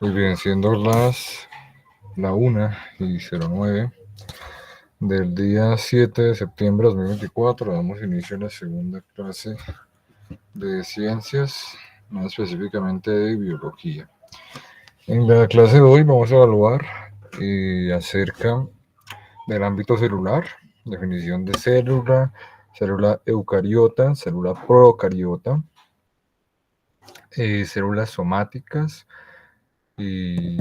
Muy bien, siendo la 1:09 del día 7 de septiembre de 2024, damos inicio a la segunda clase de ciencias, más específicamente de biología. En la clase de hoy vamos a evaluar acerca del ámbito celular, definición de célula, célula eucariota, célula procariota, células somáticas y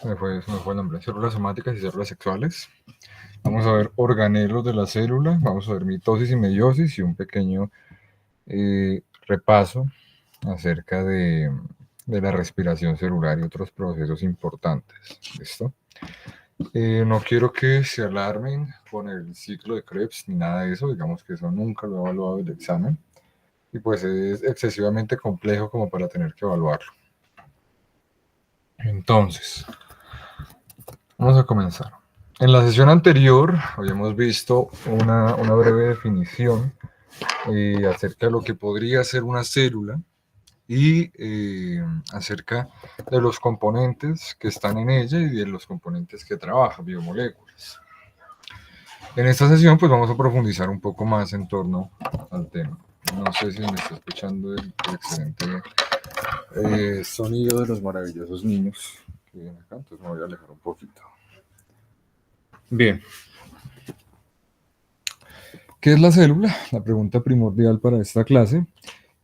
se me fue el nombre, células somáticas y células sexuales. Vamos a ver organelos de la célula, vamos a ver mitosis y meiosis y un pequeño repaso acerca de la respiración celular y otros procesos importantes. ¿Listo? No quiero que se alarmen con el ciclo de Krebs ni nada de eso, digamos que eso nunca lo he evaluado en el examen y pues es excesivamente complejo como para tener que evaluarlo. Entonces, vamos a comenzar. En la sesión anterior habíamos visto una breve definición acerca de lo que podría ser una célula y acerca de los componentes que están en ella y de los componentes que trabaja, biomoléculas. En esta sesión pues vamos a profundizar un poco más en torno al tema. No sé si me está escuchando el excelente sonido de los maravillosos niños que vienen acá, entonces me voy a alejar un poquito. Bien, ¿qué es la célula? La pregunta primordial para esta clase.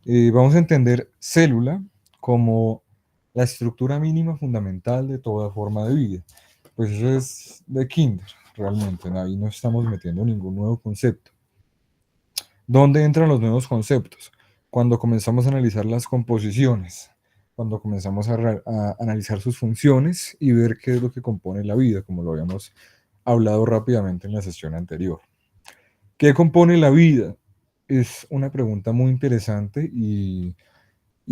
Vamos a entender célula como la estructura mínima fundamental de toda forma de vida. Pues eso es de kinder, realmente. Ahí no estamos metiendo ningún nuevo concepto. ¿Dónde entran los nuevos conceptos? Cuando comenzamos a analizar las composiciones, cuando comenzamos a analizar sus funciones y ver qué es lo que compone la vida, como lo habíamos hablado rápidamente en la sesión anterior. ¿Qué compone la vida? Es una pregunta muy interesante y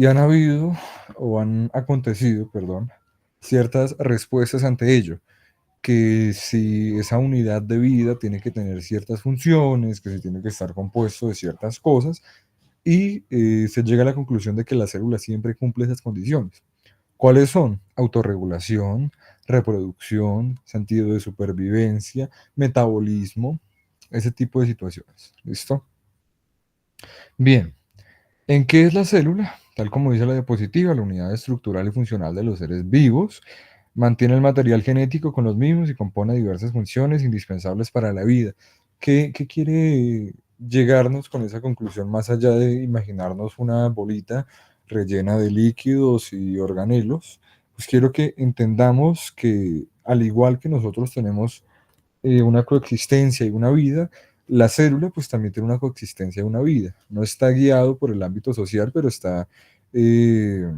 han habido, o han acontecido, perdón, ciertas respuestas ante ello, que si esa unidad de vida tiene que tener ciertas funciones, que se tiene que estar compuesto de ciertas cosas, y se llega a la conclusión de que la célula siempre cumple esas condiciones. ¿Cuáles son? Autorregulación, reproducción, sentido de supervivencia, metabolismo, ese tipo de situaciones. ¿Listo? Bien. ¿En qué es la célula? Tal como dice la diapositiva, la unidad estructural y funcional de los seres vivos, mantiene el material genético con los mismos y compone diversas funciones indispensables para la vida. ¿Qué quiere llegarnos con esa conclusión más allá de imaginarnos una bolita rellena de líquidos y organelos? Pues quiero que entendamos que al igual que nosotros tenemos una coexistencia y una vida, la célula pues también tiene una coexistencia y una vida. No está guiado por el ámbito social, pero está eh,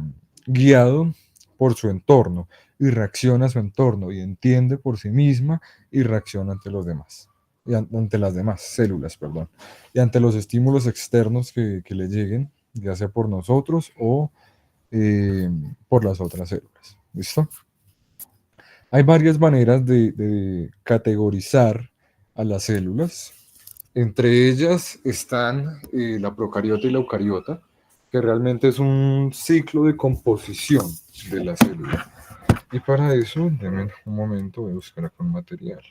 guiado por su entorno y reacciona a su entorno y entiende por sí misma y reacciona ante los demás. Y ante las demás células, perdón. Y ante los estímulos externos que le lleguen, ya sea por nosotros o por las otras células. ¿Listo? Hay varias maneras de categorizar a las células. Entre ellas están la procariota y la eucariota, que realmente es un ciclo de composición de la célula. Y para eso, denme un momento, voy a buscar acá un material.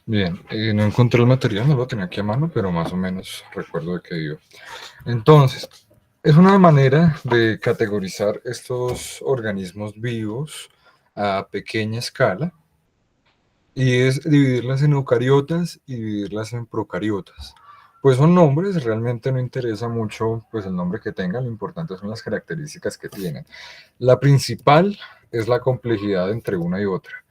Bien, no encontré el material, no lo tenía aquí a mano, pero más o menos recuerdo de qué iba. Entonces, es una manera de categorizar estos organismos vivos a pequeña escala y es dividirlas en eucariotas y dividirlas en procariotas. Pues son nombres, realmente no interesa mucho pues el nombre que tengan, lo importante son las características que tienen. La principal es la complejidad entre una y otra.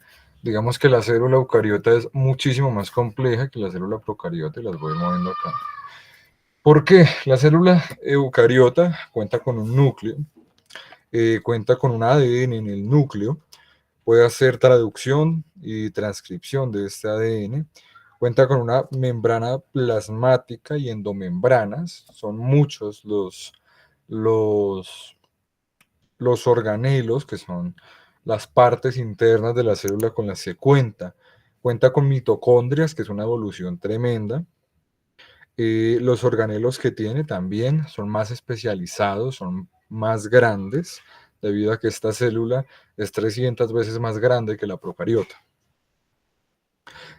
Digamos que la célula eucariota es muchísimo más compleja que la célula procariota y las voy moviendo acá. ¿Por qué? La célula eucariota cuenta con un núcleo, cuenta con un ADN en el núcleo, puede hacer traducción y transcripción de este ADN, cuenta con una membrana plasmática y endomembranas, son muchos los, los organelos, que son las partes internas de la célula con las que cuenta. Cuenta con mitocondrias, que es una evolución tremenda. Los organelos que tiene también son más especializados, son más grandes, debido a que esta célula es 300 veces más grande que la procariota.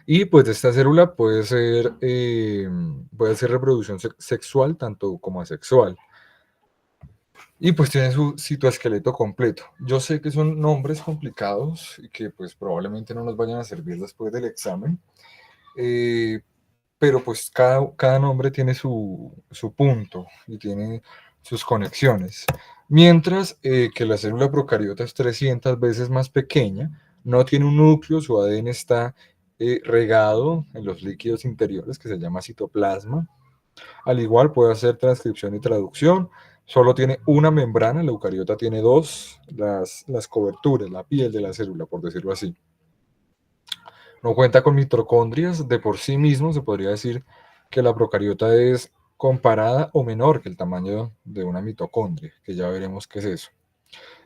Y pues esta célula puede ser reproducción sexual tanto como asexual. Y pues tiene su citoesqueleto completo. Yo sé que son nombres complicados y que pues probablemente no nos vayan a servir después del examen, eh, pero pues cada nombre tiene su punto y tiene sus conexiones. Mientras que la célula procariota es 300 veces más pequeña, no tiene un núcleo, su ADN está regado en los líquidos interiores que se llama citoplasma. Al igual puede hacer transcripción y traducción. Solo tiene una membrana, la eucariota tiene dos, las coberturas, la piel de la célula, por decirlo así. No cuenta con mitocondrias, de por sí mismo se podría decir que la procariota es comparada o menor que el tamaño de una mitocondria, que ya veremos qué es eso.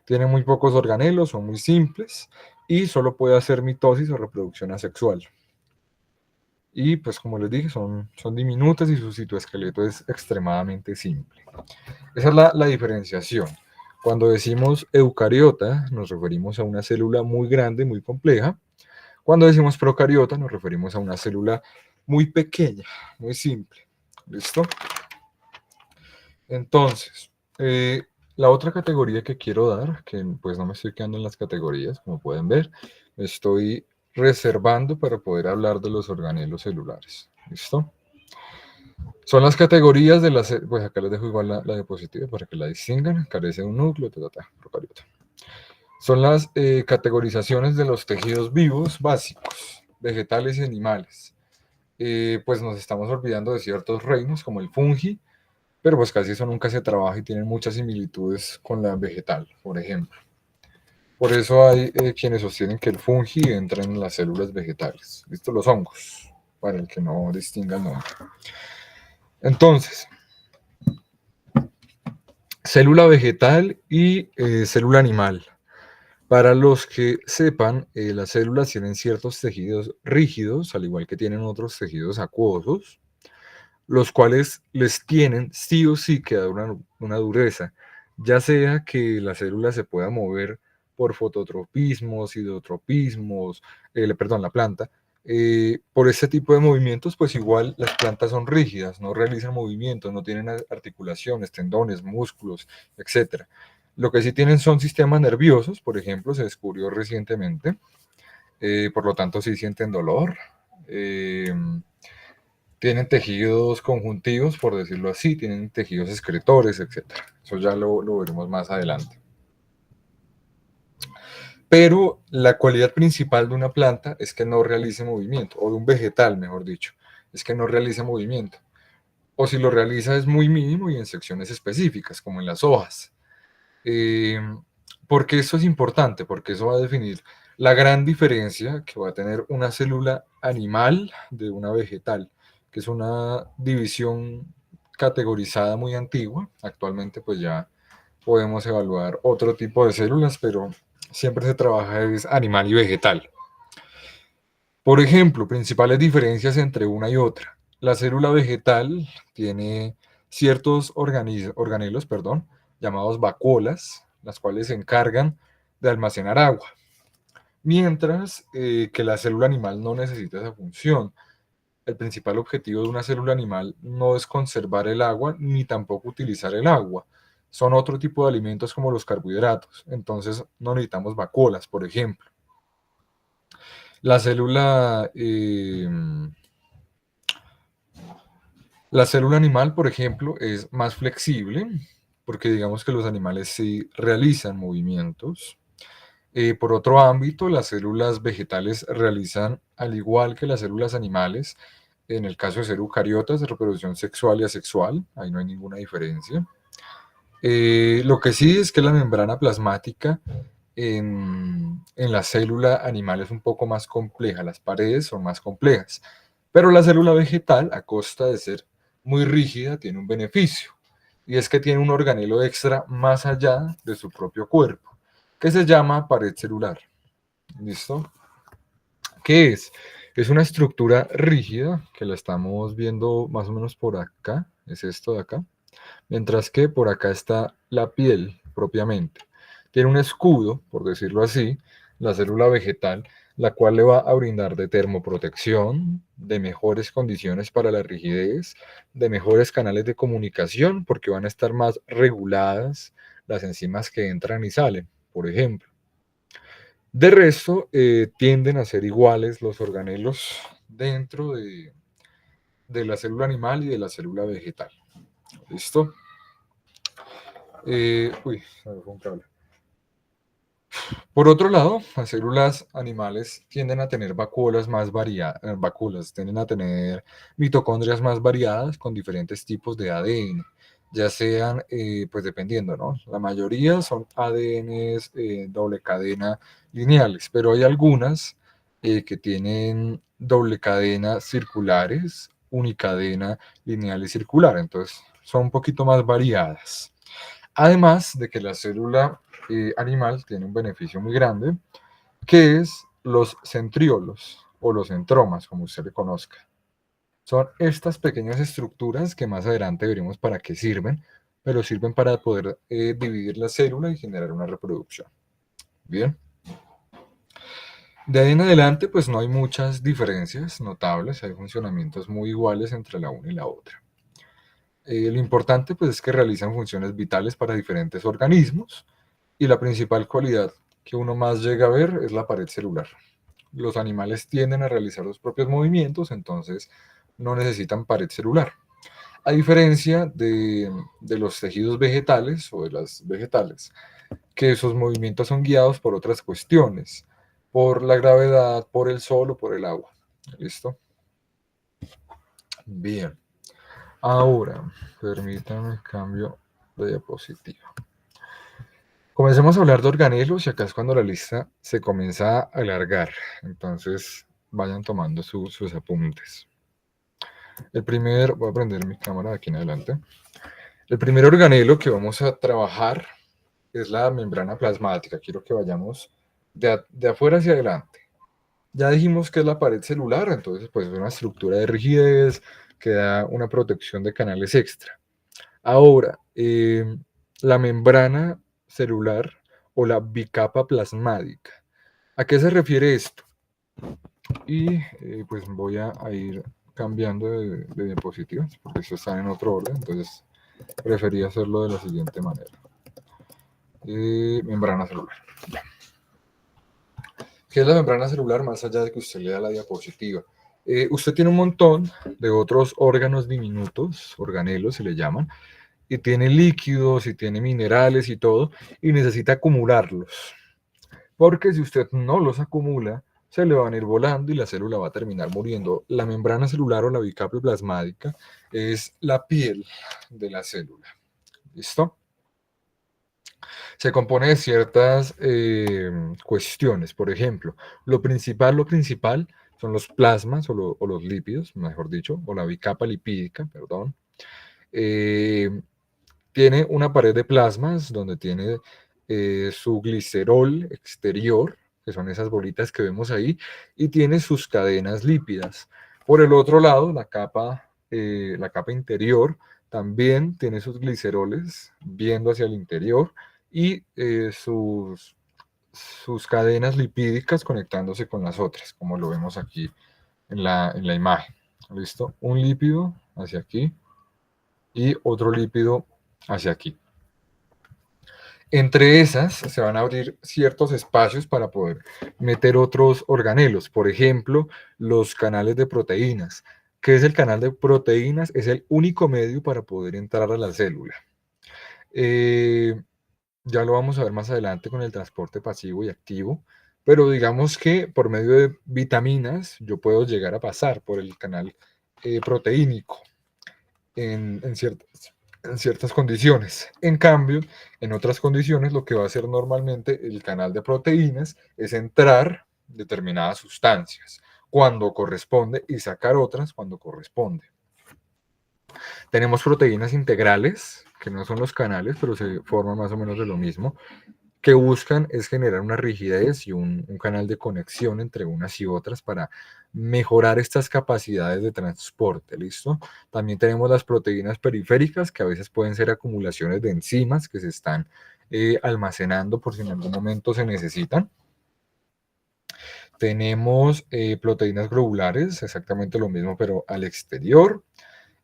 Tiene muy pocos organelos, son muy simples y solo puede hacer mitosis o reproducción asexual. Y pues como les dije, son diminutas y su citoesqueleto es extremadamente simple. Esa es la diferenciación. Cuando decimos eucariota, nos referimos a una célula muy grande, muy compleja. Cuando decimos procariota, nos referimos a una célula muy pequeña, muy simple. ¿Listo? Entonces, la otra categoría que quiero dar, que pues no me estoy quedando en las categorías, como pueden ver, me estoy reservando para poder hablar de los organelos celulares. ¿Listo? Son las categorías de las, pues acá les dejo igual la diapositiva para que la distingan, carece de un núcleo, procariota. Son las categorizaciones de los tejidos vivos básicos, vegetales y animales. Pues nos estamos olvidando de ciertos reinos como el fungi, pero pues casi eso nunca se trabaja y tienen muchas similitudes con la vegetal, por ejemplo. Por eso hay quienes sostienen que el fungi entra en las células vegetales. ¿Listo? Los hongos, para el que no distinga el nombre. Entonces, célula vegetal y célula animal. Para los que sepan, las células tienen ciertos tejidos rígidos, al igual que tienen otros tejidos acuosos, los cuales les tienen sí o sí que dar una dureza, ya sea que la célula se pueda mover por fototropismos, hidrotropismos, perdón, la planta, por este tipo de movimientos, pues igual las plantas son rígidas, no realizan movimientos, no tienen articulaciones, tendones, músculos, etcétera. Lo que sí tienen son sistemas nerviosos, por ejemplo, se descubrió recientemente, por lo tanto sí sienten dolor. Eh, Tienen tejidos conjuntivos, por decirlo así, tienen tejidos excretores, etcétera. Eso ya lo veremos más adelante. Pero la cualidad principal de una planta es que no realice movimiento, o de un vegetal, mejor dicho, es que no realice movimiento. O si lo realiza es muy mínimo y en secciones específicas, como en las hojas. Eh, ¿Por qué eso es importante? Porque eso va a definir la gran diferencia que va a tener una célula animal de una vegetal, que es una división categorizada muy antigua. Actualmente pues ya podemos evaluar otro tipo de células, pero siempre se trabaja es animal y vegetal. Por ejemplo, principales diferencias entre una y otra. La célula vegetal tiene ciertos organelos, llamados vacuolas, las cuales se encargan de almacenar agua. mientras que la célula animal no necesita esa función. El principal objetivo de una célula animal no es conservar el agua ni tampoco utilizar el agua. Son otro tipo de alimentos como los carbohidratos. Entonces no necesitamos vacuolas, por ejemplo. La célula, la célula animal, por ejemplo, es más flexible porque digamos que los animales sí realizan movimientos. Por otro ámbito, las células vegetales realizan, al igual que las células animales, en el caso de ser eucariotas, de reproducción sexual y asexual, ahí no hay ninguna diferencia. Lo que sí es que la membrana plasmática en la célula animal es un poco más compleja, las paredes son más complejas, pero la célula vegetal, a costa de ser muy rígida, tiene un beneficio, y es que tiene un organelo extra más allá de su propio cuerpo, que se llama pared celular. ¿Listo? ¿Qué es? Es una estructura rígida que la estamos viendo más o menos por acá, es esto de acá, mientras que por acá está la piel propiamente. Tiene un escudo, por decirlo así, la célula vegetal, la cual le va a brindar de termoprotección, de mejores condiciones para la rigidez, de mejores canales de comunicación, porque van a estar más reguladas las enzimas que entran y salen, por ejemplo. De resto, tienden a ser iguales los organelos dentro de la célula animal y de la célula vegetal. ¿Listo? Uy, se me fue un cable. Por otro lado, las células animales tienden a tener vacuolas más variadas, vacuolas, tienden a tener mitocondrias más variadas con diferentes tipos de ADN, ya sean, pues dependiendo, ¿no? La mayoría son ADNs doble cadena lineales, pero hay algunas que tienen doble cadena circulares, unicadena lineal y circular, entonces son un poquito más variadas. Además de que la célula animal tiene un beneficio muy grande, que es los centriolos o los centromas, como usted le conozca. Son estas pequeñas estructuras que más adelante veremos para qué sirven, pero sirven para poder dividir la célula y generar una reproducción. Bien. De ahí en adelante, pues no hay muchas diferencias notables, hay funcionamientos muy iguales entre la una y la otra. Lo importante pues es que realizan funciones vitales para diferentes organismos y la principal cualidad que uno más llega a ver es la pared celular. Los animales tienden a realizar sus propios movimientos, entonces no necesitan pared celular. A diferencia de los tejidos vegetales o de las vegetales, que sus movimientos son guiados por otras cuestiones, por la gravedad, por el sol o por el agua. ¿Listo? Bien. Ahora, permítame cambio de diapositiva. Comencemos a hablar de organelos y acá es cuando la lista se comienza a alargar. Entonces, vayan tomando sus apuntes. Voy a prender mi cámara de aquí en adelante. El primer organelo que vamos a trabajar es la membrana plasmática. Quiero que vayamos de afuera hacia adelante. Ya dijimos que es la pared celular, entonces pues es una estructura de rigidez que da una protección de canales extra. Ahora, la membrana celular o la bicapa plasmática. ¿A qué se refiere esto? Y pues voy a ir cambiando de diapositivas porque eso está en otro orden, entonces preferí hacerlo de la siguiente manera. Membrana celular. ¿Qué es la membrana celular más allá de que usted lea la diapositiva? Usted tiene un montón de otros órganos diminutos, organelos se le llaman, y tiene líquidos y tiene minerales y todo, y necesita acumularlos. Porque si usted no los acumula, se le van a ir volando y la célula va a terminar muriendo. La membrana celular o la bicapa plasmática es la piel de la célula. ¿Listo? Se compone de ciertas cuestiones. Por ejemplo, lo principal son los plasmas o los lípidos, mejor dicho, o la bicapa lipídica, perdón. Eh, Tiene una pared de plasmas donde tiene su glicerol exterior, que son esas bolitas que vemos ahí, y tiene sus cadenas lípidas. Por el otro lado, la capa interior también tiene sus gliceroles viendo hacia el interior y sus sus cadenas lipídicas conectándose con las otras, como lo vemos aquí en la imagen. ¿Listo? Un lípido hacia aquí y otro lípido hacia aquí. Entre esas se van a abrir ciertos espacios para poder meter otros organelos, por ejemplo, los canales de proteínas. ¿Qué es el canal de proteínas? Es el único medio para poder entrar a la célula. Ya lo vamos a ver más adelante con el transporte pasivo y activo, pero digamos que por medio de vitaminas yo puedo llegar a pasar por el canal proteínico en ciertas condiciones. En cambio, en otras condiciones, lo que va a hacer normalmente el canal de proteínas es entrar determinadas sustancias cuando corresponde y sacar otras cuando corresponde. Tenemos proteínas integrales, que no son los canales, pero se forman más o menos de lo mismo, que buscan es generar una rigidez y un canal de conexión entre unas y otras para mejorar estas capacidades de transporte, ¿listo? También tenemos las proteínas periféricas, que a veces pueden ser acumulaciones de enzimas que se están almacenando por si en algún momento se necesitan. Tenemos proteínas globulares, exactamente lo mismo, pero al exterior.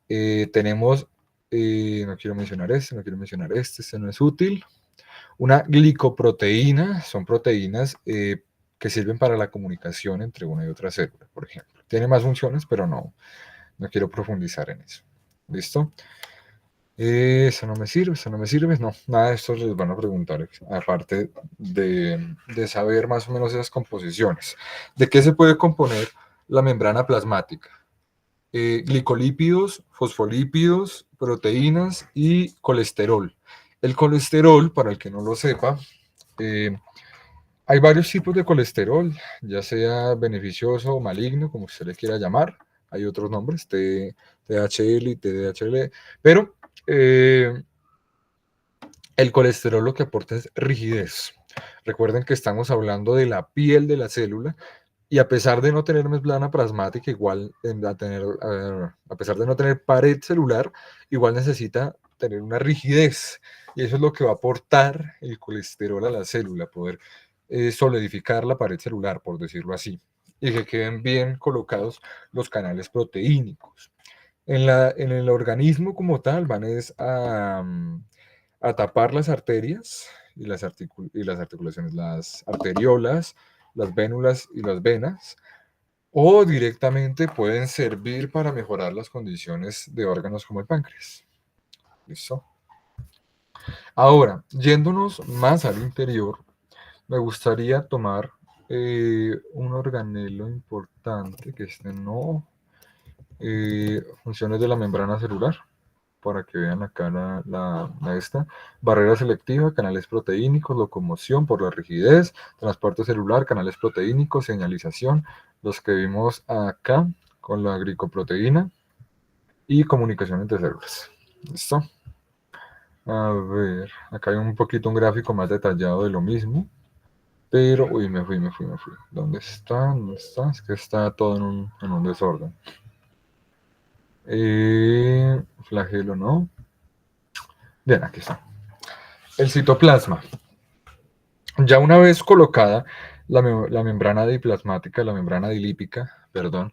Tenemos, no quiero mencionar este, no quiero mencionar este no es útil. Una glicoproteína son proteínas que sirven para la comunicación entre una y otra célula, por ejemplo. Tiene más funciones, pero no quiero profundizar en eso. ¿Listo? Eso no me sirve, eso no me sirve. No, nada de esto les van a preguntar, aparte de saber más o menos esas composiciones. ¿De qué se puede componer la membrana plasmática? Glicolípidos, fosfolípidos, proteínas y colesterol. El colesterol, para el que no lo sepa, hay varios tipos de colesterol, ya sea beneficioso o maligno, como usted le quiera llamar. Hay otros nombres, THL y TDHL, pero el colesterol lo que aporta es rigidez. Recuerden que estamos hablando de la piel de la célula y a pesar de no tener membrana plasmática, igual a pesar de no tener pared celular, igual necesita tener una rigidez. Y eso es lo que va a aportar el colesterol a la célula, poder solidificar la pared celular, por decirlo así, y que queden bien colocados los canales proteínicos. En el organismo como tal van a tapar las arterias y y las articulaciones, las arteriolas, las vénulas y las venas, o directamente pueden servir para mejorar las condiciones de órganos como el páncreas. ¿Listo? Ahora, yéndonos más al interior, me gustaría tomar un organelo importante, que este no, funciones de la membrana celular, para que vean acá esta. Barrera selectiva, canales proteínicos, locomoción por la rigidez, transporte celular, canales proteínicos, señalización, los que vimos acá con la glicoproteína y comunicación entre células. ¿Listo? A ver, acá hay un gráfico más detallado de lo mismo, pero, uy, me fui. ¿Dónde está? ¿Dónde está? Es que está todo en un desorden. Flagelo, ¿no? Bien, aquí está. El citoplasma. Ya una vez colocada la membrana diplasmática, la membrana dilípica, perdón,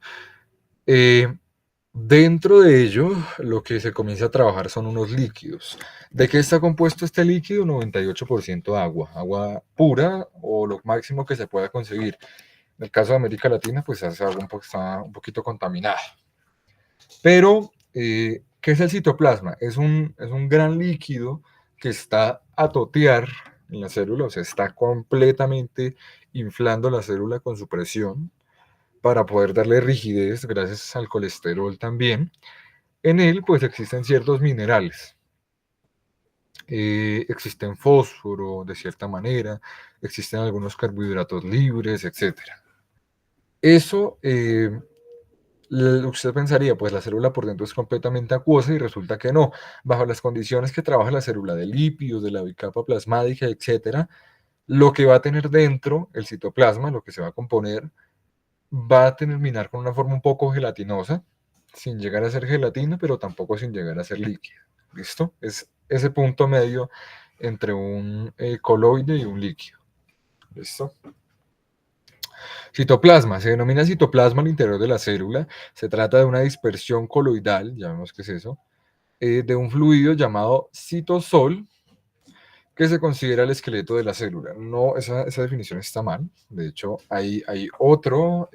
eh, dentro de ello lo que se comienza a trabajar son unos líquidos. ¿De qué está compuesto este líquido? 98% agua, agua pura o lo máximo que se pueda conseguir. En el caso de América Latina, pues esa agua está un poquito contaminada. Pero, ¿qué es el citoplasma? Es un gran líquido que está a totear en la célula, o sea, está completamente inflando la célula con su presión para poder darle rigidez gracias al colesterol también. En él, pues existen ciertos minerales. Existen fósforo de cierta manera, existen algunos carbohidratos libres, etcétera. Eso usted pensaría, pues la célula por dentro es completamente acuosa y resulta que no. Bajo las condiciones que trabaja la célula de lípidos, de la bicapa plasmática, etcétera, lo que va a tener dentro el citoplasma, lo que se va a componer, va a terminar con una forma un poco gelatinosa, sin llegar a ser gelatina, pero tampoco sin llegar a ser líquido. ¿Listo? Es ese punto medio entre un coloide y un líquido. ¿Listo? Citoplasma. Se denomina citoplasma al interior de la célula. Se trata de una dispersión coloidal, ya vemos qué es eso, de un fluido llamado citosol, que se considera el esqueleto de la célula. No, esa definición está mal. De hecho, hay otro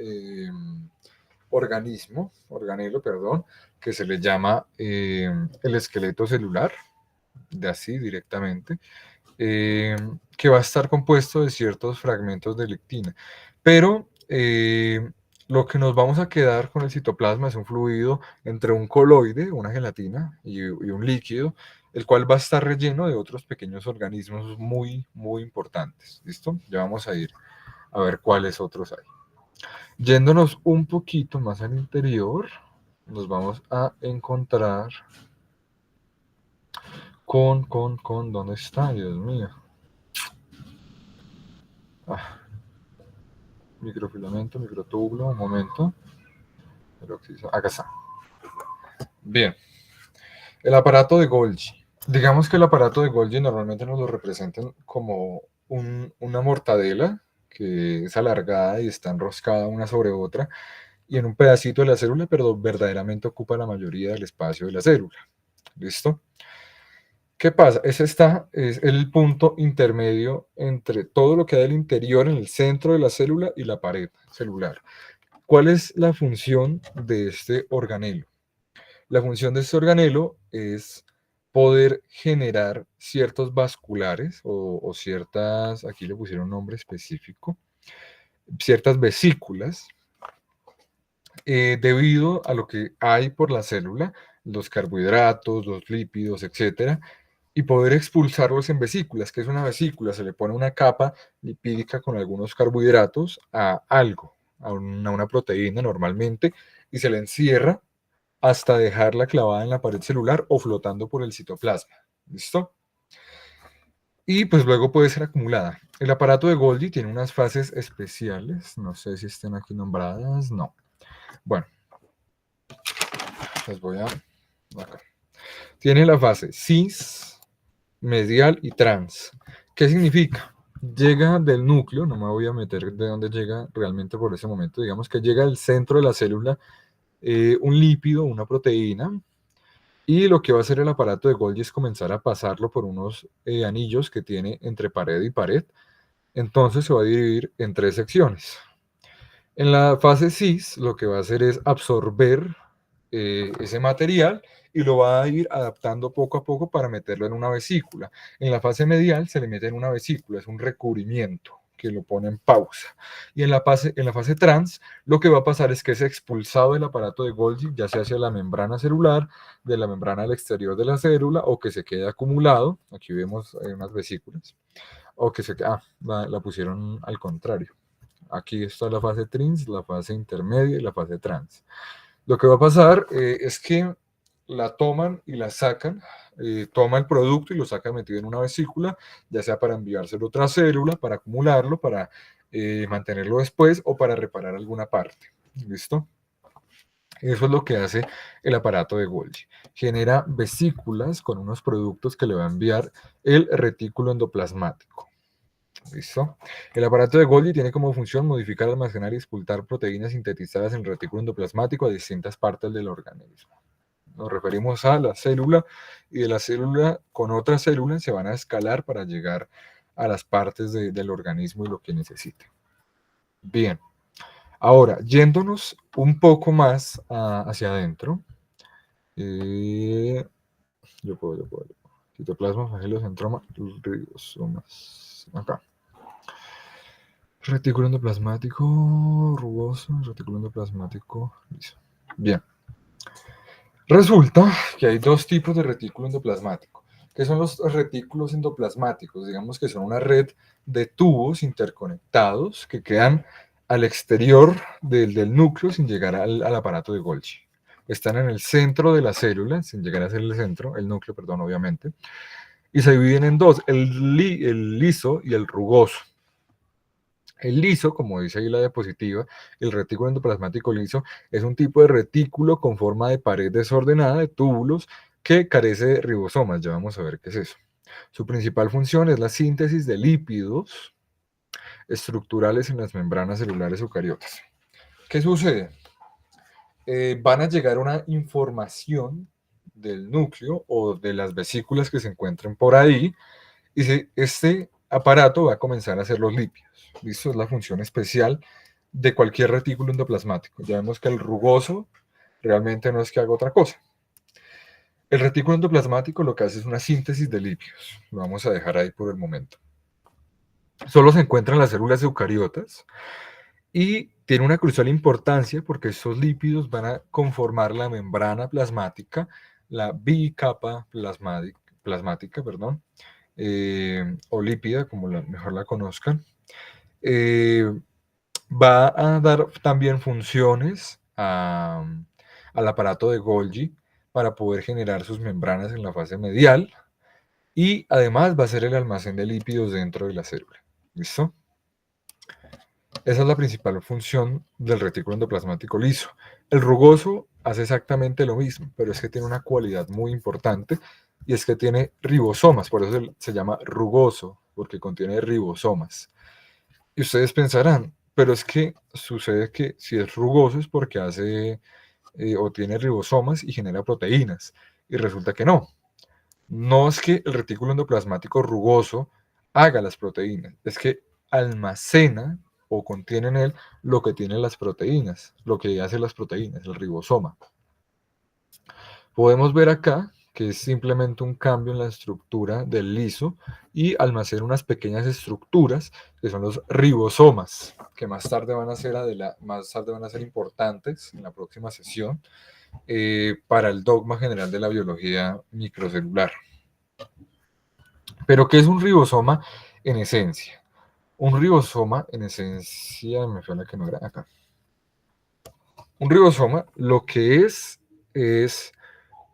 organelo, perdón, que se le llama el esqueleto celular, de así directamente, que va a estar compuesto de ciertos fragmentos de lectina. Pero lo que nos vamos a quedar con el citoplasma es un fluido entre un coloide, una gelatina, y un líquido, el cual va a estar relleno de otros pequeños organismos muy, muy importantes. ¿Listo? Ya vamos a ir a ver cuáles otros hay. Yéndonos un poquito más al interior, nos vamos a encontrar ¿dónde está? Dios mío. Microfilamento, microtúbulo, un momento. Acá está. Bien. El aparato de Golgi. Digamos que el aparato de Golgi normalmente nos lo representan como una mortadela que es alargada y está enroscada una sobre otra y en un pedacito de la célula, pero verdaderamente ocupa la mayoría del espacio de la célula. ¿Listo? ¿Qué pasa? Es el punto intermedio entre todo lo que hay al interior, en el centro de la célula y la pared celular. ¿Cuál es la función de este organelo? La función de este organelo es poder generar ciertos vasculares o ciertas, aquí le pusieron un nombre específico, ciertas vesículas, debido a lo que hay por la célula, los carbohidratos, los lípidos, etcétera, y poder expulsarlos en vesículas. ¿Qué es una vesícula? Se le pone una capa lipídica con algunos carbohidratos a algo, a una proteína normalmente, y se le encierra hasta dejarla clavada en la pared celular o flotando por el citoplasma. ¿Listo? Y pues luego puede ser acumulada. El aparato de Golgi tiene unas fases especiales, no sé si estén aquí nombradas, no. Bueno, les voy a... acá. Tiene la fase cis, medial y trans. ¿Qué significa? Llega del núcleo, no me voy a meter de dónde llega realmente por ese momento, digamos que llega del centro de la célula un lípido, una proteína, y lo que va a hacer el aparato de Golgi es comenzar a pasarlo por unos anillos que tiene entre pared y pared. Entonces se va a dividir en tres secciones. En la fase cis, lo que va a hacer es absorber ese material y lo va a ir adaptando poco a poco para meterlo en una vesícula. En la fase medial se le mete en una vesícula, es un recubrimiento que lo pone en pausa. Y en la fase trans, lo que va a pasar es que es expulsado del aparato de Golgi, ya sea hacia la membrana celular, de la membrana al exterior de la célula, o que se quede acumulado, aquí vemos unas vesículas, o que la pusieron al contrario. Aquí está la fase trans, la fase intermedia y la fase trans. Lo que va a pasar es que la toman y la sacan, toma el producto y lo saca metido en una vesícula, ya sea para enviárselo a otra célula, para acumularlo, para mantenerlo después o para reparar alguna parte. ¿Listo? Eso es lo que hace el aparato de Golgi. Genera vesículas con unos productos que le va a enviar el retículo endoplasmático. ¿Listo? El aparato de Golgi tiene como función modificar, almacenar y expulsar proteínas sintetizadas en el retículo endoplasmático a distintas partes del organismo. Nos referimos a la célula y de la célula con otras células se van a escalar para llegar a las partes del organismo y lo que necesite. Bien, ahora yéndonos un poco más hacia adentro, yo puedo. Citoplasma, flagelos, centroma, ribosomas. Acá. Retículo endoplasmático rugoso, retículo endoplasmático liso. Bien. Resulta que hay dos tipos de retículo endoplasmático. ¿Qué son los retículos endoplasmáticos? Digamos que son una red de tubos interconectados que quedan al exterior del núcleo sin llegar al aparato de Golgi. Están en el centro de la célula, sin llegar a ser el núcleo, perdón, obviamente, y se dividen en dos, el liso y el rugoso. El liso, como dice ahí la diapositiva, el retículo endoplasmático liso, es un tipo de retículo con forma de pared desordenada de túbulos que carece de ribosomas. Ya vamos a ver qué es eso. Su principal función es la síntesis de lípidos estructurales en las membranas celulares eucariotas. ¿Qué sucede? Van a llegar una información del núcleo o de las vesículas que se encuentren por ahí, y este aparato va a comenzar a hacer los lípidos. ¿Listo? Es la función especial de cualquier retículo endoplasmático. Ya vemos que el rugoso realmente no es que haga otra cosa. El retículo endoplasmático lo que hace es una síntesis de lípidos. Lo vamos a dejar ahí por el momento. Solo se encuentran las células eucariotas y tiene una crucial importancia porque estos lípidos van a conformar la membrana plasmática, la bicapa plasmática, perdón, o lípida, como mejor la conozcan. Va a dar también funciones al aparato de Golgi para poder generar sus membranas en la fase medial, y además va a ser el almacén de lípidos dentro de la célula. ¿Listo? Esa es la principal función del retículo endoplasmático liso. El rugoso hace exactamente lo mismo, pero es que tiene una cualidad muy importante, y es que tiene ribosomas. Por eso se llama rugoso, porque contiene ribosomas. Y ustedes pensarán, pero es que sucede que si es rugoso es porque hace o tiene ribosomas y genera proteínas. Y resulta que no. No es que el retículo endoplasmático rugoso haga las proteínas, es que almacena o contiene en él lo que tienen las proteínas, lo que hacen las proteínas, el ribosoma. Podemos ver acá que es simplemente un cambio en la estructura del liso y almacena unas pequeñas estructuras que son los ribosomas, que más tarde van a ser importantes en la próxima sesión para el dogma general de la biología microcelular. Pero ¿qué es un ribosoma en esencia? Un ribosoma en esencia, me fue la que no era acá. Un ribosoma lo que es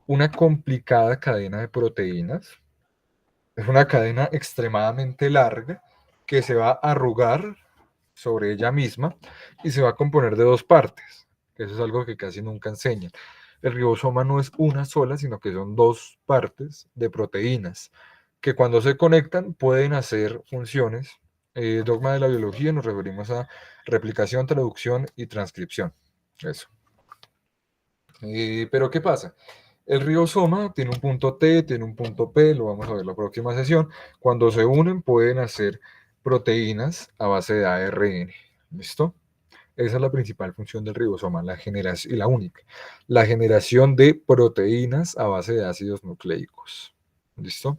una complicada cadena de proteínas. Es una cadena extremadamente larga que se va a arrugar sobre ella misma y se va a componer de dos partes, que eso es algo que casi nunca enseñan. El ribosoma no es una sola, sino que son dos partes de proteínas que cuando se conectan pueden hacer funciones. Dogma de la biología nos referimos a replicación, traducción y transcripción. Eso. Pero ¿qué pasa? El ribosoma tiene un punto T, tiene un punto P, lo vamos a ver en la próxima sesión. Cuando se unen pueden hacer proteínas a base de ARN. ¿Listo? Esa es la principal función del ribosoma, la generación, y la única, la generación de proteínas a base de ácidos nucleicos. ¿Listo?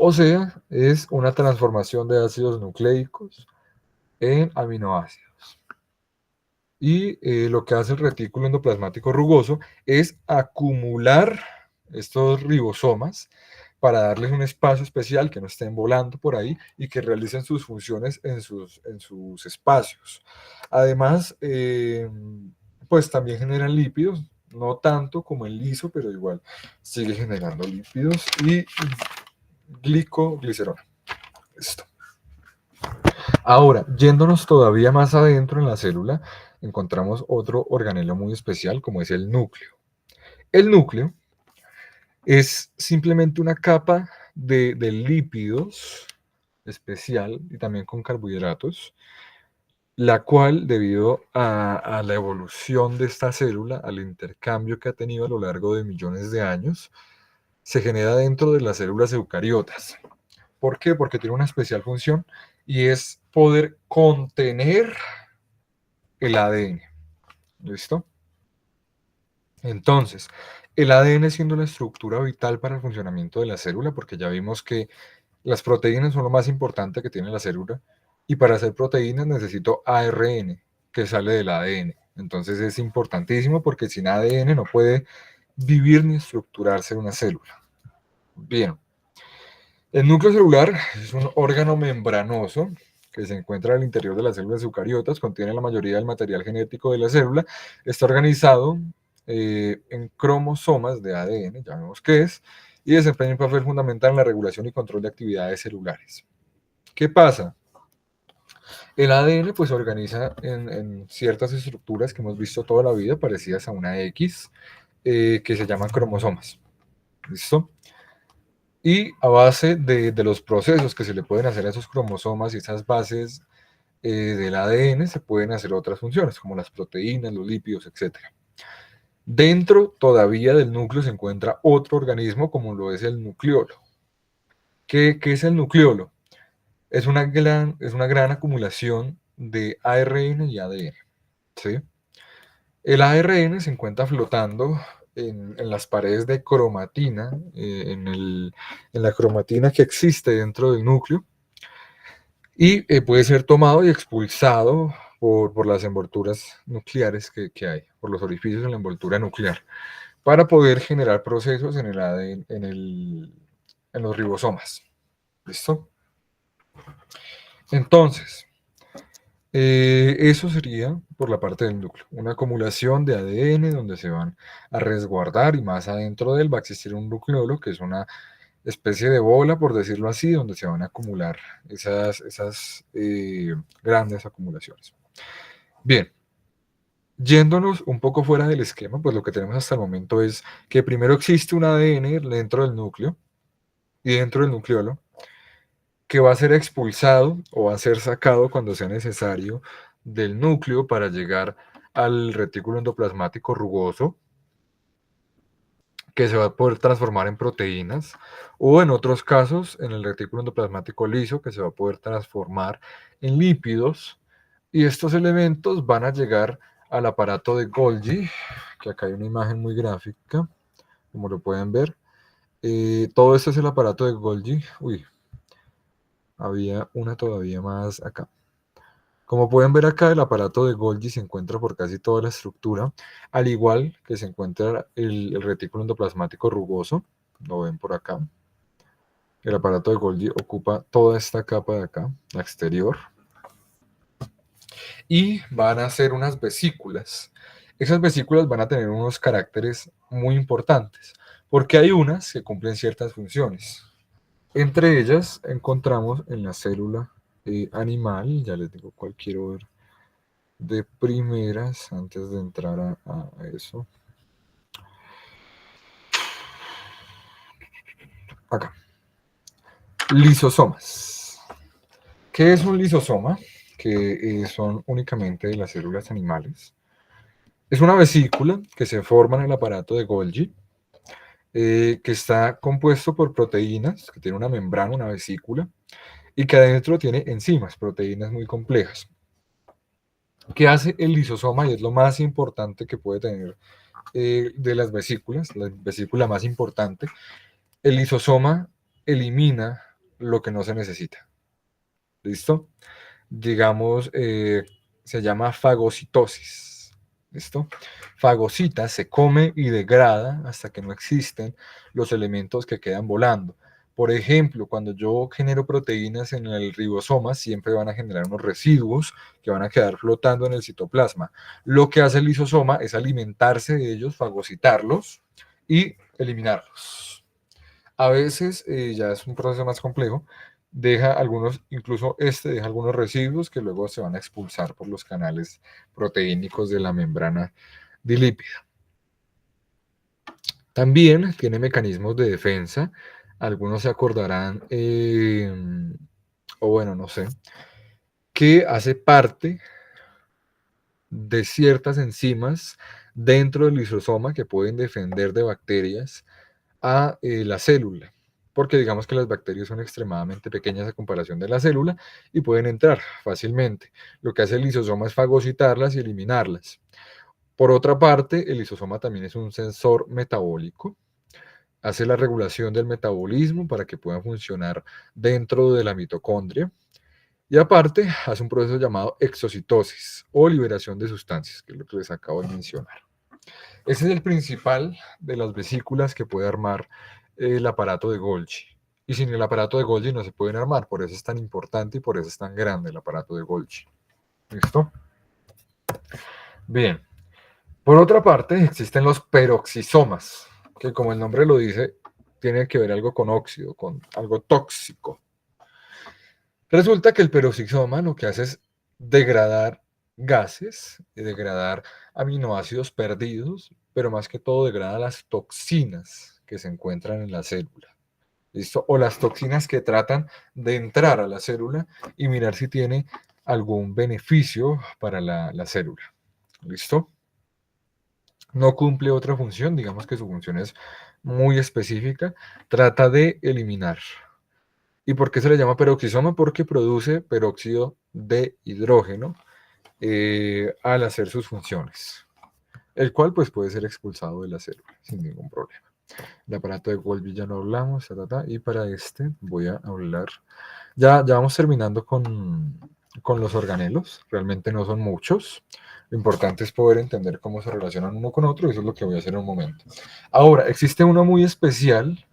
O sea, es una transformación de ácidos nucleicos en aminoácidos. Y lo que hace el retículo endoplasmático rugoso es acumular estos ribosomas para darles un espacio especial, que no estén volando por ahí y que realicen sus funciones en sus espacios. Además, pues también generan lípidos, no tanto como el liso, pero igual sigue generando lípidos y glicoglicerol. Listo. Ahora, yéndonos todavía más adentro en la célula, encontramos otro organelo muy especial, como es el núcleo. El núcleo es simplemente una capa de lípidos especial y también con carbohidratos, la cual, debido a la evolución de esta célula, al intercambio que ha tenido a lo largo de millones de años, se genera dentro de las células eucariotas. ¿Por qué? Porque tiene una especial función, y es poder contener el ADN. ¿Listo? Entonces, el ADN siendo la estructura vital para el funcionamiento de la célula, porque ya vimos que las proteínas son lo más importante que tiene la célula, y para hacer proteínas necesito ARN, que sale del ADN. Entonces es importantísimo porque sin ADN no puede vivir ni estructurarse una célula. Bien. El núcleo celular es un órgano membranoso que se encuentra al interior de las células eucariotas, contiene la mayoría del material genético de la célula, está organizado en cromosomas de ADN, ya vemos qué es, y desempeña un papel fundamental en la regulación y control de actividades celulares. ¿Qué pasa? El ADN pues se organiza en ciertas estructuras que hemos visto toda la vida, parecidas a una X, que se llaman cromosomas. ¿Listo? Y a base de los procesos que se le pueden hacer a esos cromosomas y esas bases del ADN, se pueden hacer otras funciones, como las proteínas, los lípidos, etc. Dentro todavía del núcleo se encuentra otro organismo, como lo es el nucleolo. ¿Qué es el nucleolo? Es una gran acumulación de ARN y ADN. ¿Sí? El ARN se encuentra flotando en las paredes de cromatina, en la cromatina que existe dentro del núcleo, y puede ser tomado y expulsado por las envolturas nucleares que hay, por los orificios en la envoltura nuclear, para poder generar procesos en el ADN, en los ribosomas. ¿Listo? Entonces, eso sería por la parte del núcleo, una acumulación de ADN donde se van a resguardar, y más adentro de él va a existir un nucleolo, que es una especie de bola, por decirlo así, donde se van a acumular esas grandes acumulaciones. Bien, yéndonos un poco fuera del esquema, pues lo que tenemos hasta el momento es que primero existe un ADN dentro del núcleo y dentro del nucleolo, que va a ser expulsado o va a ser sacado cuando sea necesario del núcleo para llegar al retículo endoplasmático rugoso, que se va a poder transformar en proteínas, o en otros casos en el retículo endoplasmático liso, que se va a poder transformar en lípidos, y estos elementos van a llegar al aparato de Golgi, que acá hay una imagen muy gráfica, como lo pueden ver. Todo esto es el aparato de Golgi. Uy, había una todavía más acá. Como pueden ver acá, el aparato de Golgi se encuentra por casi toda la estructura, al igual que se encuentra el retículo endoplasmático rugoso, lo ven por acá. El aparato de Golgi ocupa toda esta capa de acá, la exterior, y van a ser unas vesículas. Esas vesículas van a tener unos caracteres muy importantes, porque hay unas que cumplen ciertas funciones. Entre ellas encontramos en la célula animal, ya les digo cuál quiero ver de primeras antes de entrar a eso. Acá. Lisosomas. ¿Qué es un lisosoma? Que son únicamente de las células animales. Es una vesícula que se forma en el aparato de Golgi, que está compuesto por proteínas, que tiene una membrana, una vesícula, y que adentro tiene enzimas, proteínas muy complejas. ¿Qué hace el lisosoma? Y es lo más importante que puede tener de las vesículas, la vesícula más importante. El lisosoma elimina lo que no se necesita. ¿Listo? Digamos, se llama fagocitosis. ¿Listo? Fagocita, se come y degrada hasta que no existen los elementos que quedan volando. Por ejemplo, cuando yo genero proteínas en el ribosoma, siempre van a generar unos residuos que van a quedar flotando en el citoplasma. Lo que hace el lisosoma es alimentarse de ellos, fagocitarlos y eliminarlos. A veces ya es un proceso más complejo, deja algunos, incluso deja algunos residuos que luego se van a expulsar por los canales proteínicos de la membrana dilípida. También tiene mecanismos de defensa. Algunos se acordarán, o bueno, no sé, que hace parte de ciertas enzimas dentro del lisosoma que pueden defender de bacterias a la célula, porque digamos que las bacterias son extremadamente pequeñas a comparación de la célula y pueden entrar fácilmente. Lo que hace el lisosoma es fagocitarlas y eliminarlas. Por otra parte, el lisosoma también es un sensor metabólico, hace la regulación del metabolismo para que pueda funcionar dentro de la mitocondria. Y aparte, hace un proceso llamado exocitosis o liberación de sustancias, que es lo que les acabo de mencionar. Ese es el principal de las vesículas que puede armar el aparato de Golgi. Y sin el aparato de Golgi no se pueden armar, por eso es tan importante y por eso es tan grande el aparato de Golgi. ¿Listo? Bien. Por otra parte, existen los peroxisomas, que como el nombre lo dice, tiene que ver algo con óxido, con algo tóxico. Resulta que el peroxisoma lo que hace es degradar gases, degradar aminoácidos perdidos, pero más que todo degrada las toxinas que se encuentran en la célula. ¿listo? O las toxinas que tratan de entrar a la célula y mirar si tiene algún beneficio para la célula, ¿listo? No cumple otra función, digamos que su función es muy específica, trata de eliminar. ¿Y por qué se le llama peroxisoma? Porque produce peróxido de hidrógeno al hacer sus funciones, el cual pues puede ser expulsado de la célula sin ningún problema. El aparato de Golgi ya no hablamos, y para este voy a hablar. Ya vamos terminando con los organelos, realmente no son muchos. Lo importante es poder entender cómo se relacionan uno con otro, y eso es lo que voy a hacer en un momento. Ahora, existe uno muy especial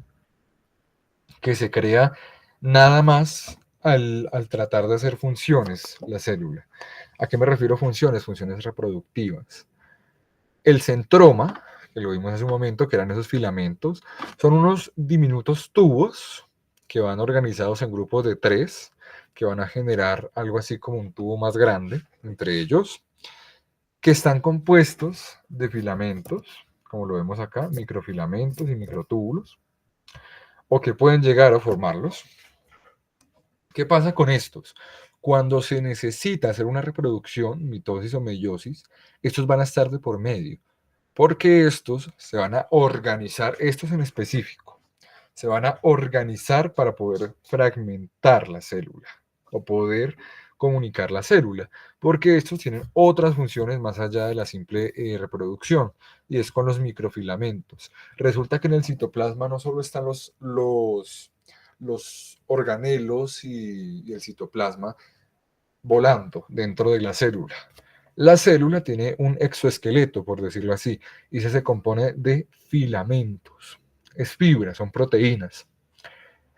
que se crea nada más al tratar de hacer funciones la célula. ¿A qué me refiero funciones? Funciones reproductivas. El centroma, que lo vimos hace un momento, que eran esos filamentos, son unos diminutos tubos que van organizados en grupos de 3, que van a generar algo así como un tubo más grande entre ellos, que están compuestos de filamentos, como lo vemos acá, microfilamentos y microtúbulos, o que pueden llegar a formarlos. ¿Qué pasa con estos? Cuando se necesita hacer una reproducción, mitosis o meiosis, estos van a estar de por medio, porque estos se van a organizar, estos en específico, se van a organizar para poder fragmentar la célula o poder comunicar la célula, porque estos tienen otras funciones más allá de la simple reproducción, y es con los microfilamentos. Resulta que en el citoplasma no solo están los organelos y el citoplasma volando dentro de la célula. La célula tiene un exoesqueleto, por decirlo así, y se compone de filamentos. Es fibra, son proteínas.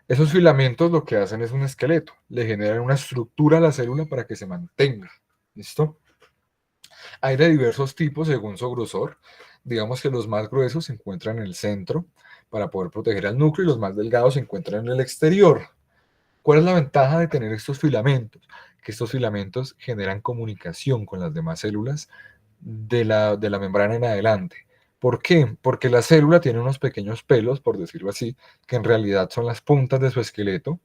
Esos filamentos lo que hacen es un esqueleto, le generan una estructura a la célula para que se mantenga. ¿Listo? Hay de diversos tipos según su grosor. Digamos que los más gruesos se encuentran en el centro para poder proteger al núcleo, y los más delgados se encuentran en el exterior. ¿Cuál es la ventaja de tener estos filamentos? Que estos filamentos generan comunicación con las demás células de la membrana en adelante. ¿Por qué? Porque la célula tiene unos pequeños pelos, por decirlo así, que en realidad son las puntas de su esqueleto,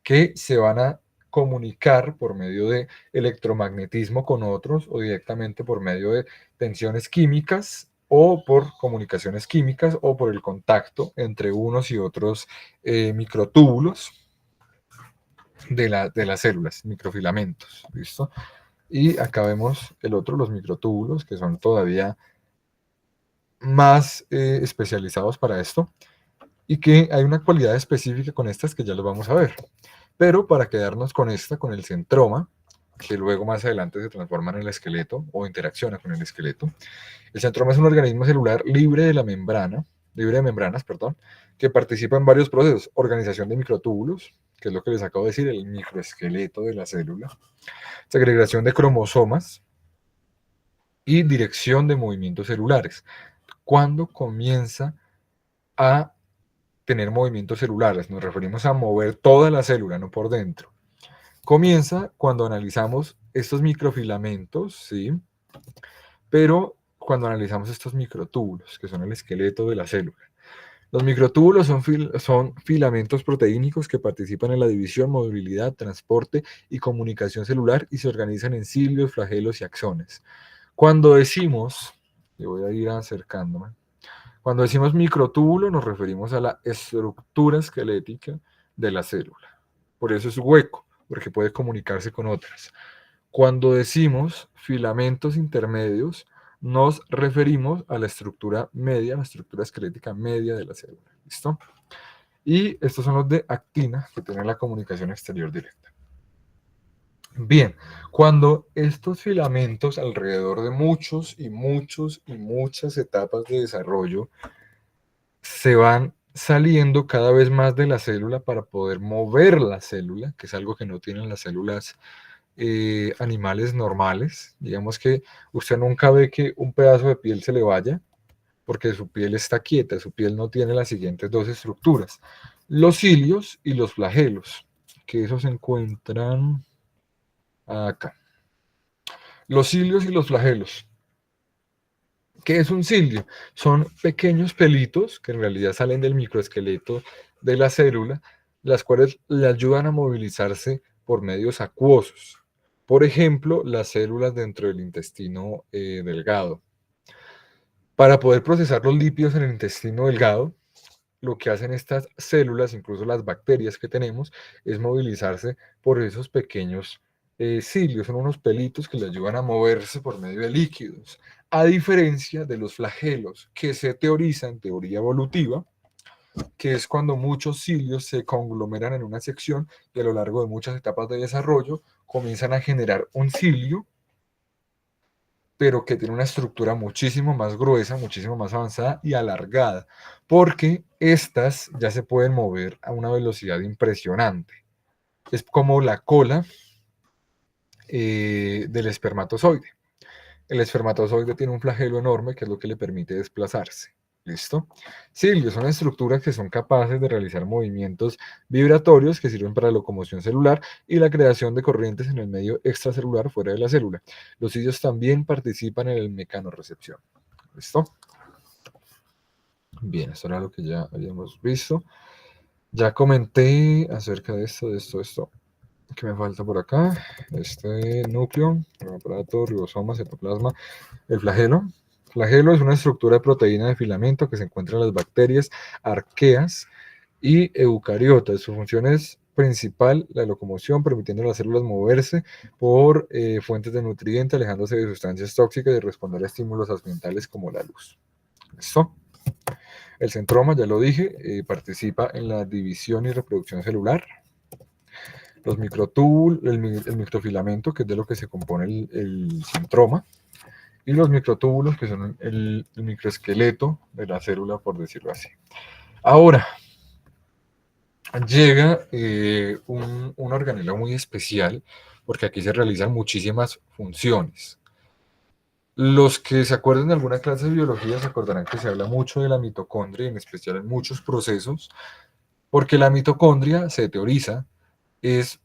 que se van a comunicar por medio de electromagnetismo con otros, o directamente por medio de tensiones químicas, o por comunicaciones químicas, o por el contacto entre unos y otros microtúbulos de las células, microfilamentos, ¿listo? Y acá vemos el otro, los microtúbulos, que son todavía más especializados para esto, y que hay una cualidad específica con estas que ya lo vamos a ver. Pero para quedarnos con esta, con el centroma, que luego más adelante se transforma en el esqueleto o interacciona con el esqueleto. El centroma es un organismo celular libre de la membrana, libre de membranas, perdón, que participa en varios procesos: organización de microtúbulos, que es lo que les acabo de decir, el microesqueleto de la célula; segregación de cromosomas; y dirección de movimientos celulares. ¿Cuándo comienza a tener movimientos celulares? Nos referimos a mover toda la célula, no por dentro. Comienza cuando analizamos estos microfilamentos, ¿sí? Pero cuando analizamos estos microtúbulos, que son el esqueleto de la célula. Los microtúbulos son filamentos proteínicos que participan en la división, movilidad, transporte y comunicación celular, y se organizan en cilios, flagelos y axones. Cuando decimos, y voy a ir acercándome, cuando decimos microtúbulo nos referimos a la estructura esquelética de la célula. Por eso es hueco, porque puede comunicarse con otras. Cuando decimos filamentos intermedios, nos referimos a la estructura media, la estructura esquelética media de la célula. ¿Listo? Y estos son los de actina, que tienen la comunicación exterior directa. Bien, cuando estos filamentos, alrededor de muchos y muchas etapas de desarrollo, se van saliendo cada vez más de la célula para poder mover la célula, que es algo que no tienen las células animales normales. Digamos que usted nunca ve que un pedazo de piel se le vaya, porque su piel está quieta, su piel no tiene las siguientes dos estructuras: los cilios y los flagelos, que esos se encuentran acá. Los cilios y los flagelos. ¿Qué es un cilio? Son pequeños pelitos que en realidad salen del microesqueleto de la célula, las cuales le ayudan a movilizarse por medios acuosos. Por ejemplo, las células dentro del intestino delgado. Para poder procesar los lípidos en el intestino delgado, lo que hacen estas células, incluso las bacterias que tenemos, es movilizarse por esos pequeños cilios, son unos pelitos que le ayudan a moverse por medio de líquidos, a diferencia de los flagelos, que se teoriza en teoría evolutiva, que es cuando muchos cilios se conglomeran en una sección y a lo largo de muchas etapas de desarrollo comienzan a generar un cilio, pero que tiene una estructura muchísimo más gruesa, muchísimo más avanzada y alargada, porque estas ya se pueden mover a una velocidad impresionante. Es como la cola del espermatozoide. El espermatozoide tiene un flagelo enorme que es lo que le permite desplazarse. ¿Listo? Cilios son estructuras que son capaces de realizar movimientos vibratorios que sirven para la locomoción celular y la creación de corrientes en el medio extracelular fuera de la célula. Los cilios también participan en el mecanorrecepción. ¿Listo? Bien, esto era lo que ya habíamos visto. Ya comenté acerca de esto. ¿Qué me falta por acá? Este núcleo, aparato, ribosoma, citoplasma, el flagelo. Flagelo es una estructura de proteína de filamento que se encuentra en las bacterias, arqueas y eucariotas. Su función es principal la locomoción, permitiendo a las células moverse por fuentes de nutrientes, alejándose de sustancias tóxicas y responder a estímulos ambientales como la luz. ¿Listo? El centroma, ya lo dije, participa en la división y reproducción celular. Los microtúbulos, el microfilamento, que es de lo que se compone el centroma, y los microtúbulos, que son el microesqueleto de la célula, por decirlo así. Ahora, llega un organelo muy especial, porque aquí se realizan muchísimas funciones. Los que se acuerden de alguna clase de biología se acordarán que se habla mucho de la mitocondria, en especial en muchos procesos, porque la mitocondria, se teoriza, es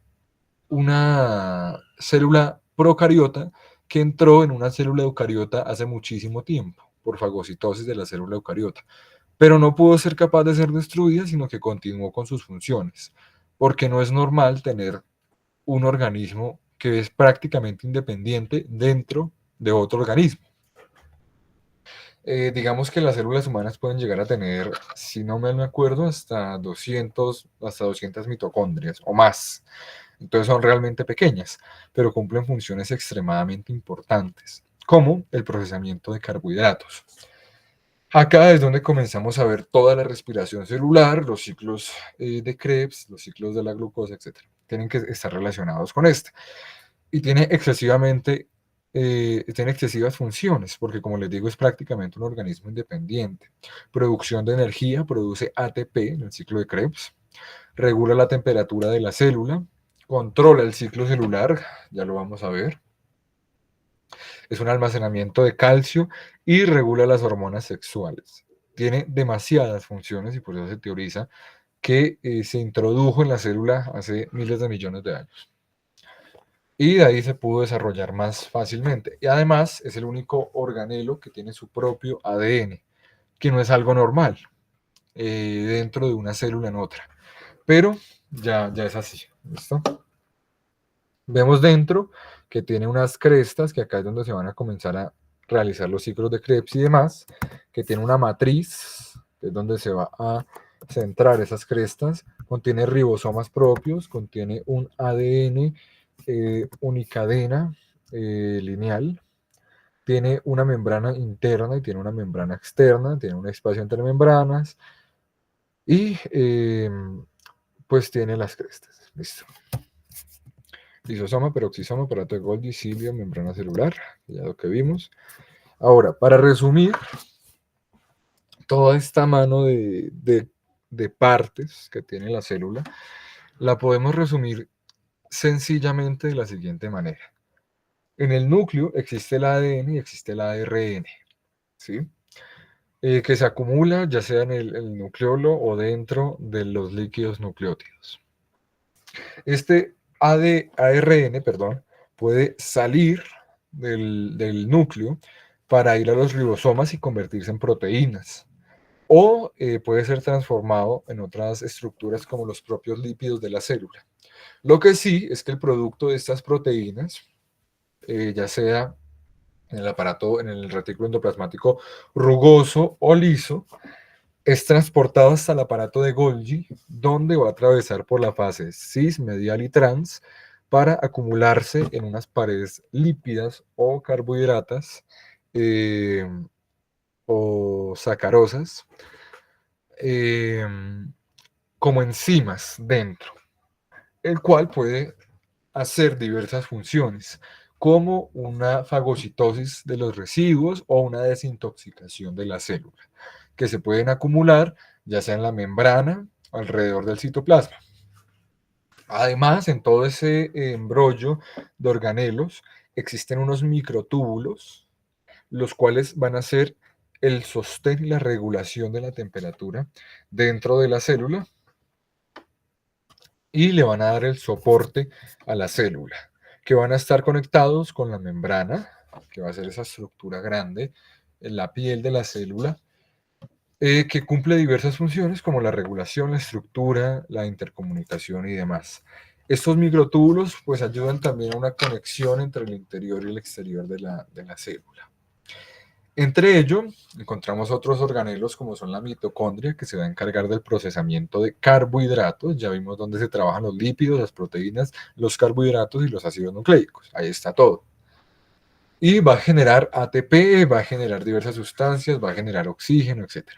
una célula procariota que entró en una célula eucariota hace muchísimo tiempo, por fagocitosis de la célula eucariota, pero no pudo ser capaz de ser destruida, sino que continuó con sus funciones, porque no es normal tener un organismo que es prácticamente independiente dentro de otro organismo. Digamos que las células humanas pueden llegar a tener, si no me acuerdo, hasta 200 mitocondrias o más. Entonces son realmente pequeñas, pero cumplen funciones extremadamente importantes, como el procesamiento de carbohidratos. Acá es donde comenzamos a ver toda la respiración celular, los ciclos de Krebs, los ciclos de la glucosa, etc. Tienen que estar relacionados con este. Y tiene excesivas funciones, porque como les digo, es prácticamente un organismo independiente. Producción de energía, produce ATP en el ciclo de Krebs, regula la temperatura de la célula, controla el ciclo celular, ya lo vamos a ver, es un almacenamiento de calcio y regula las hormonas sexuales. Tiene demasiadas funciones y por eso se teoriza que se introdujo en la célula hace miles de millones de años. Y de ahí se pudo desarrollar más fácilmente. Y además es el único organelo que tiene su propio ADN, que no es algo normal dentro de una célula en otra. Pero ya es así. ¿Listo? Vemos dentro que tiene unas crestas, que acá es donde se van a comenzar a realizar los ciclos de Krebs y demás, que tiene una matriz, que es donde se va a centrar esas crestas, contiene ribosomas propios, contiene un ADN unicadena lineal, tiene una membrana interna y tiene una membrana externa, tiene un espacio entre membranas y pues tiene las crestas. Listo. Lisosoma, peroxisoma, aparato de Golgi, cilio, membrana celular, ya lo que vimos. Ahora, para resumir, toda esta mano de partes que tiene la célula, la podemos resumir sencillamente de la siguiente manera. En el núcleo existe el ADN y existe el ARN, ¿sí? Que se acumula ya sea en el nucleolo o dentro de los líquidos nucleótidos. Este ARN, perdón, puede salir del núcleo para ir a los ribosomas y convertirse en proteínas. O puede ser transformado en otras estructuras como los propios lípidos de la célula. Lo que sí es que el producto de estas proteínas, ya sea en el aparato, en el retículo endoplasmático rugoso o liso, es transportado hasta el aparato de Golgi, donde va a atravesar por la fase cis, medial y trans para acumularse en unas paredes lípidas o carbohidratas eh, o sacarosas eh, como enzimas dentro, el cual puede hacer diversas funciones, como una fagocitosis de los residuos o una desintoxicación de la célula, que se pueden acumular ya sea en la membrana o alrededor del citoplasma. Además, en todo ese embrollo de organelos existen unos microtúbulos, los cuales van a ser el sostén y la regulación de la temperatura dentro de la célula y le van a dar el soporte a la célula, que van a estar conectados con la membrana, que va a ser esa estructura grande en la piel de la célula, que cumple diversas funciones como la regulación, la estructura, la intercomunicación y demás. Estos microtúbulos pues ayudan también a una conexión entre el interior y el exterior de la célula. Entre ello, encontramos otros organelos como son la mitocondria, que se va a encargar del procesamiento de carbohidratos. Ya vimos dónde se trabajan los lípidos, las proteínas, los carbohidratos y los ácidos nucleicos. Ahí está todo. Y va a generar ATP, va a generar diversas sustancias, va a generar oxígeno, etc.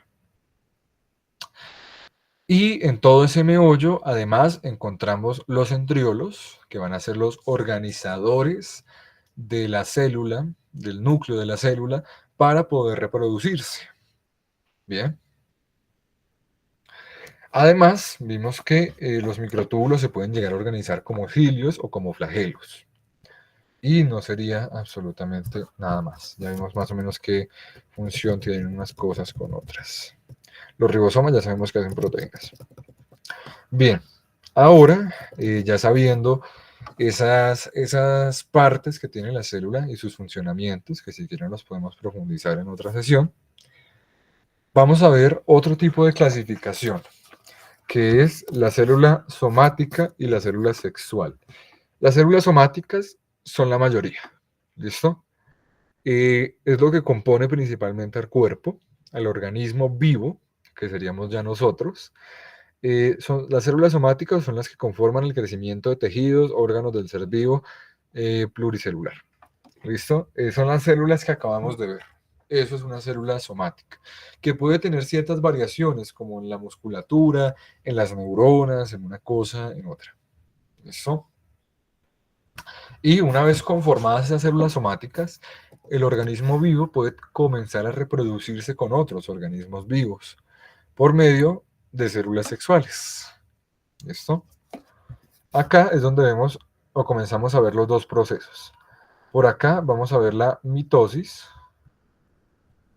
Y en todo ese meollo, además, encontramos los centriolos, que van a ser los organizadores de la célula, del núcleo de la célula, para poder reproducirse. Bien. Además, vimos que los microtúbulos se pueden llegar a organizar como cilios o como flagelos. Y no sería absolutamente nada más. Ya vimos más o menos qué función tienen unas cosas con otras. Los ribosomas ya sabemos que hacen proteínas. Bien, ahora ya sabiendo esas partes que tiene la célula y sus funcionamientos, que si quieren los podemos profundizar en otra sesión, vamos a ver otro tipo de clasificación, que es la célula somática y la célula sexual. Las células somáticas son la mayoría, ¿listo? Es lo que compone principalmente al cuerpo, al organismo vivo, que seríamos ya nosotros. Las células somáticas son las que conforman el crecimiento de tejidos, órganos del ser vivo pluricelular. ¿Listo? Son las células que acabamos de ver. Eso es una célula somática, que puede tener ciertas variaciones, como en la musculatura, en las neuronas, en una cosa, en otra. ¿Listo? Y una vez conformadas esas células somáticas, el organismo vivo puede comenzar a reproducirse con otros organismos vivos por medio de células sexuales. ¿Listo? Acá es donde vemos o comenzamos a ver los dos procesos. Por acá vamos a ver la mitosis,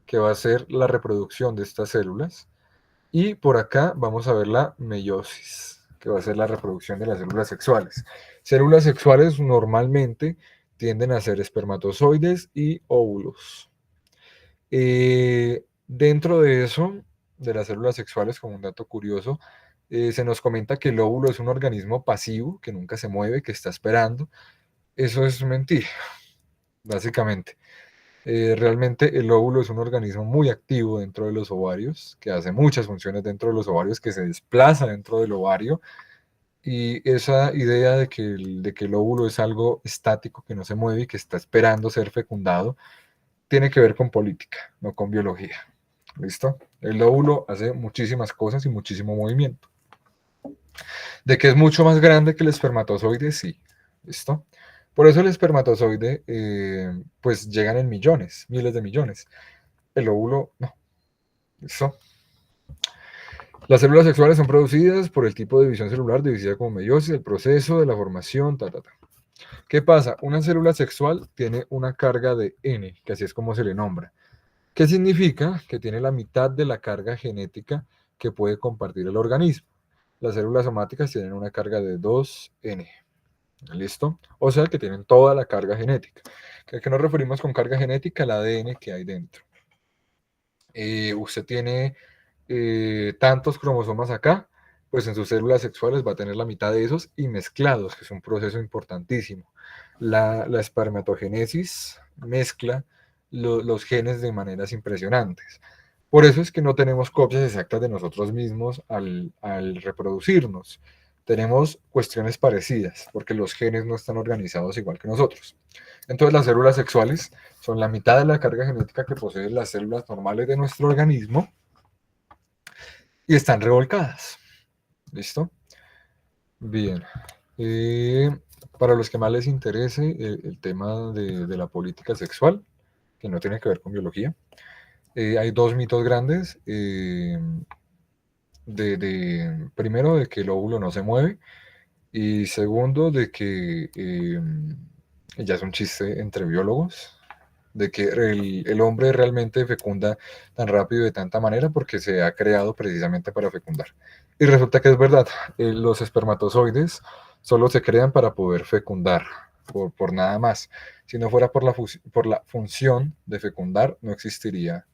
que va a ser la reproducción de estas células. Y por acá vamos a ver la meiosis, que va a ser la reproducción de las células sexuales. Células sexuales normalmente tienden a ser espermatozoides y óvulos. Dentro de eso, de las células sexuales, como un dato curioso, se nos comenta que el óvulo es un organismo pasivo, que nunca se mueve, que está esperando. Eso es mentira, básicamente. Realmente el óvulo es un organismo muy activo dentro de los ovarios, que hace muchas funciones dentro de los ovarios, que se desplaza dentro del ovario. Y esa idea de que el óvulo es algo estático, que no se mueve y que está esperando ser fecundado, tiene que ver con política, no con biología. ¿Listo? El óvulo hace muchísimas cosas y muchísimo movimiento. De que es mucho más grande que el espermatozoide, sí. ¿Listo? Por eso el espermatozoide, pues llegan en millones, miles de millones. El óvulo, no. ¿Listo? Las células sexuales son producidas por el tipo de división celular, dividida como meiosis, el proceso de la formación, ta, ta, ta. ¿Qué pasa? Una célula sexual tiene una carga de N, que así es como se le nombra. ¿Qué significa? Que tiene la mitad de la carga genética que puede compartir el organismo. Las células somáticas tienen una carga de 2N. ¿Listo? O sea, que tienen toda la carga genética. ¿A qué nos referimos con carga genética? El ADN que hay dentro. Usted tiene tantos cromosomas acá, pues en sus células sexuales va a tener la mitad de esos y mezclados, que es un proceso importantísimo. La espermatogénesis mezcla los genes de maneras impresionantes. Por eso es que no tenemos copias exactas de nosotros mismos al reproducirnos. Tenemos cuestiones parecidas, porque los genes no están organizados igual que nosotros. Entonces las células sexuales son la mitad de la carga genética que poseen las células normales de nuestro organismo y están revolcadas. ¿Listo? Bien. Eh, para los que más les interese el tema de la política sexual, que no tiene que ver con biología, hay dos mitos grandes. Primero, de que el óvulo no se mueve, y segundo, de que ya es un chiste entre biólogos, de que el hombre realmente fecunda tan rápido y de tanta manera porque se ha creado precisamente para fecundar. Y resulta que es verdad, los espermatozoides solo se crean para poder fecundar, por nada más. Si no fuera por la función de fecundar, no existiría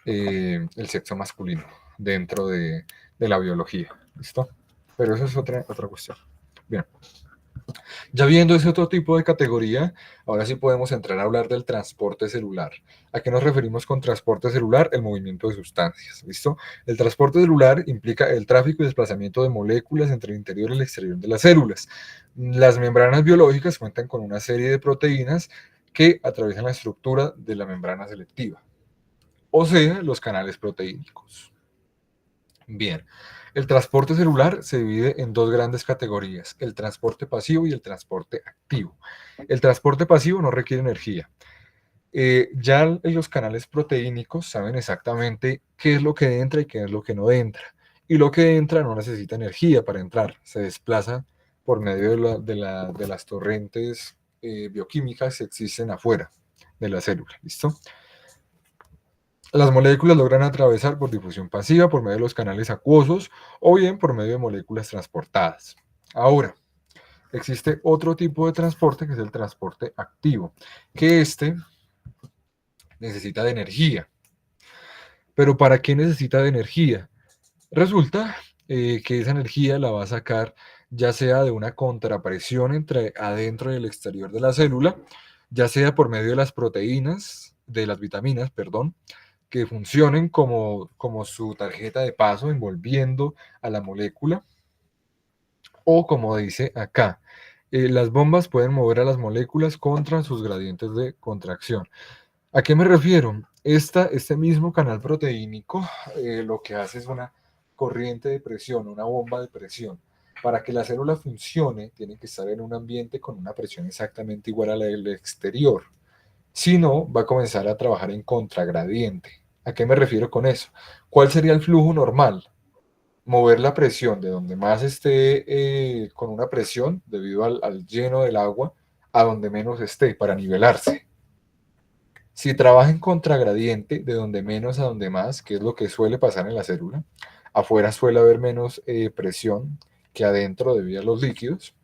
el sexo masculino dentro de la biología. ¿Listo? Pero eso es otra cuestión. Bien. Ya viendo ese otro tipo de categoría, ahora sí podemos entrar a hablar del transporte celular. ¿A qué nos referimos con transporte celular? El movimiento de sustancias, ¿listo? El transporte celular implica el tráfico y desplazamiento de moléculas entre el interior y el exterior de las células. Las membranas biológicas cuentan con una serie de proteínas que atraviesan la estructura de la membrana selectiva, o sea, los canales proteínicos. Bien, el transporte celular se divide en dos grandes categorías, el transporte pasivo y el transporte activo. El transporte pasivo no requiere energía. Ya en los canales proteínicos saben exactamente qué es lo que entra y qué es lo que no entra. Y lo que entra no necesita energía para entrar, se desplaza por medio de las torrentes bioquímicas que existen afuera de la célula. ¿Listo? Las moléculas logran atravesar por difusión pasiva por medio de los canales acuosos o bien por medio de moléculas transportadas. Ahora, existe otro tipo de transporte que es el transporte activo, que necesita de energía. ¿Pero para qué necesita de energía? Resulta que esa energía la va a sacar ya sea de una contrapresión entre adentro y el exterior de la célula, ya sea por medio de las proteínas, de las vitaminas, perdón, que funcionen como su tarjeta de paso envolviendo a la molécula, o como dice acá, las bombas pueden mover a las moléculas contra sus gradientes de contracción. ¿A qué me refiero? Este mismo canal proteínico lo que hace es una corriente de presión, una bomba de presión. Para que la célula funcione, tiene que estar en un ambiente con una presión exactamente igual a la del exterior. Si no, va a comenzar a trabajar en contragradiente. ¿A qué me refiero con eso? ¿Cuál sería el flujo normal? Mover la presión de donde más esté con una presión debido al lleno del agua a donde menos esté para nivelarse. Si trabaja en contragradiente, de donde menos a donde más, que es lo que suele pasar en la célula, afuera suele haber menos presión que adentro debido a los líquidos,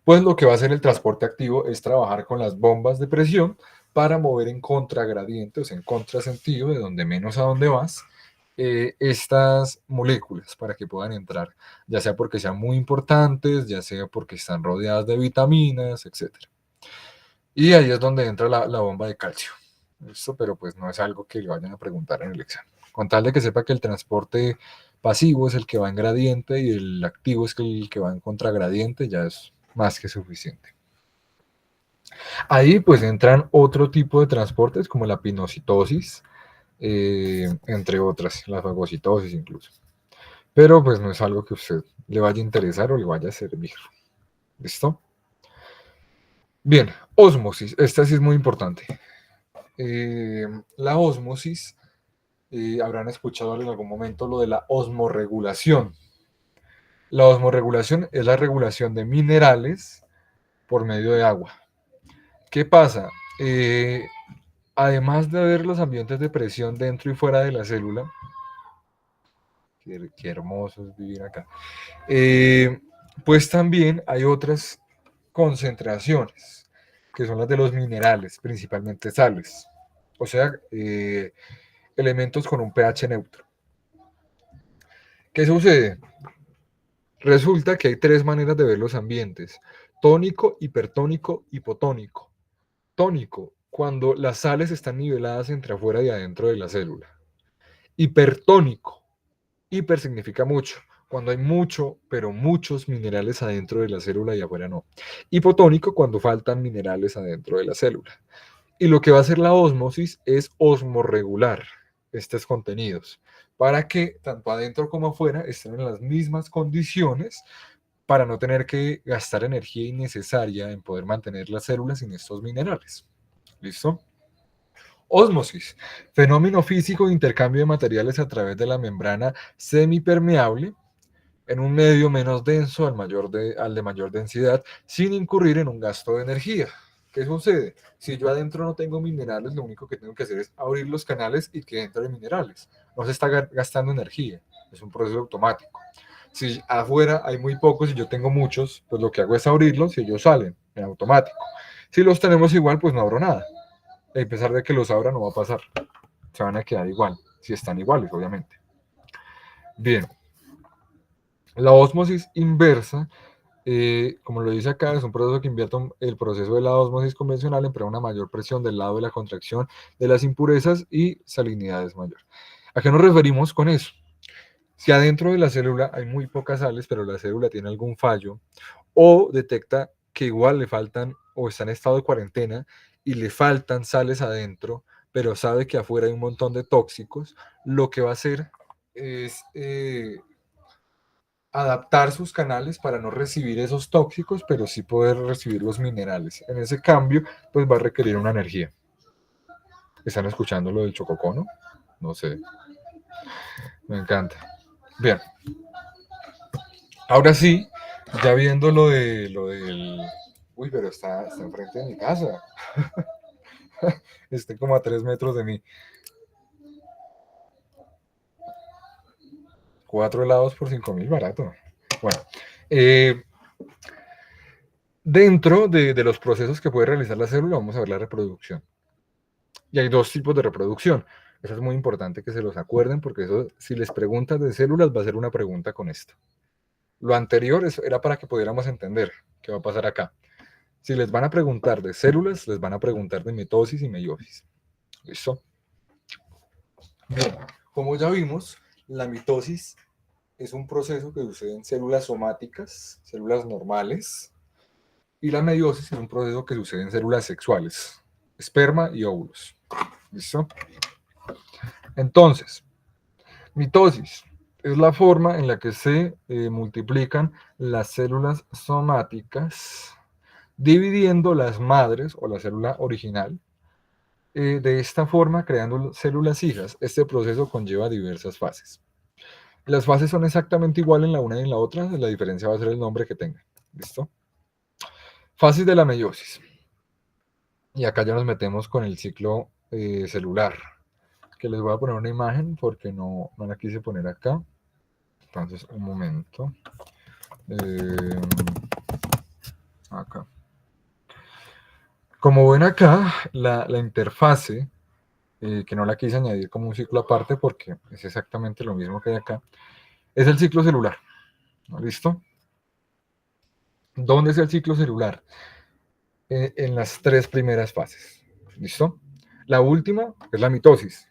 pues lo que va a hacer el transporte activo es trabajar con las bombas de presión para mover en contragradiente, o sea, en contrasentido, de donde menos a donde más, estas moléculas para que puedan entrar, ya sea porque sean muy importantes, ya sea porque están rodeadas de vitaminas, etcétera. Y ahí es donde entra la bomba de calcio. ¿Listo? Pero pues no es algo que le vayan a preguntar en el examen. Con tal de que sepa que el transporte pasivo es el que va en gradiente y el activo es el que va en contragradiente, ya es más que suficiente. Ahí pues entran otro tipo de transportes como la pinocitosis, entre otras, la fagocitosis incluso. Pero pues no es algo que a usted le vaya a interesar o le vaya a servir. ¿Listo? Bien, ósmosis. Esta sí es muy importante. La ósmosis, habrán escuchado en algún momento lo de la osmorregulación. La osmorregulación es la regulación de minerales por medio de agua. ¿Qué pasa? Además de ver los ambientes de presión dentro y fuera de la célula, qué hermoso es vivir acá. pues también hay otras concentraciones, que son las de los minerales, principalmente sales, o sea, elementos con un pH neutro. ¿Qué sucede? Resulta que hay tres maneras de ver los ambientes: tónico, hipertónico, hipotónico. Tónico, cuando las sales están niveladas entre afuera y adentro de la célula. Hipertónico, hiper significa mucho, cuando hay mucho, pero muchos minerales adentro de la célula y afuera no. Hipotónico, cuando faltan minerales adentro de la célula. Y lo que va a hacer la ósmosis es osmorregular estos contenidos para que tanto adentro como afuera estén en las mismas condiciones, para no tener que gastar energía innecesaria en poder mantener las células sin estos minerales. ¿Listo? Ósmosis, fenómeno físico de intercambio de materiales a través de la membrana semipermeable en un medio menos denso al de mayor densidad, sin incurrir en un gasto de energía. ¿Qué sucede? Si yo adentro no tengo minerales, lo único que tengo que hacer es abrir los canales y que entren minerales. No se está gastando energía, es un proceso automático. Si afuera hay muy pocos y yo tengo muchos, pues lo que hago es abrirlos y ellos salen en automático. Si los tenemos igual, pues no abro nada. A pesar de que los abra, no va a pasar. Se van a quedar igual, si están iguales, obviamente. Bien, la ósmosis inversa, como lo dice acá, es un proceso que invierte el proceso de la ósmosis convencional, emplea una mayor presión del lado de la contracción de las impurezas y salinidad es mayor. ¿A qué nos referimos con eso? Si adentro de la célula hay muy pocas sales, pero la célula tiene algún fallo, o detecta que igual le faltan o está en estado de cuarentena y le faltan sales adentro, pero sabe que afuera hay un montón de tóxicos, lo que va a hacer es adaptar sus canales para no recibir esos tóxicos, pero sí poder recibir los minerales. En ese cambio, pues va a requerir una energía. ¿Están escuchando lo del chococono? No sé, me encanta. Bien, ahora sí, ya viendo lo del... Uy, pero está enfrente de mi casa. Esté como a 3 metros de mí. 4 helados por 5.000, barato. Bueno, eh, dentro de los procesos que puede realizar la célula, vamos a ver la reproducción. Y hay dos tipos de reproducción. Eso es muy importante que se los acuerden, porque eso, si les preguntas de células, va a ser una pregunta con esto. Lo anterior era para que pudiéramos entender qué va a pasar acá. Si les van a preguntar de células, les van a preguntar de mitosis y meiosis. ¿Listo? Bien, como ya vimos, la mitosis es un proceso que sucede en células somáticas, células normales, y la meiosis es un proceso que sucede en células sexuales, esperma y óvulos. ¿Listo? Entonces, mitosis es la forma en la que se multiplican las células somáticas, dividiendo las madres o la célula original. De esta forma, creando células hijas. Este proceso conlleva diversas fases. Las fases son exactamente iguales en la una y en la otra, la diferencia va a ser el nombre que tengan. ¿Listo? Fases de la meiosis. Y acá ya nos metemos con el ciclo celular, que les voy a poner una imagen porque no la quise poner acá. Entonces, un momento. Eh, acá. Como ven acá, la interfase, que no la quise añadir como un ciclo aparte porque es exactamente lo mismo que hay acá, es el ciclo celular. ¿No? ¿Listo? ¿Dónde es el ciclo celular? En las tres primeras fases. ¿Listo? La última es la mitosis.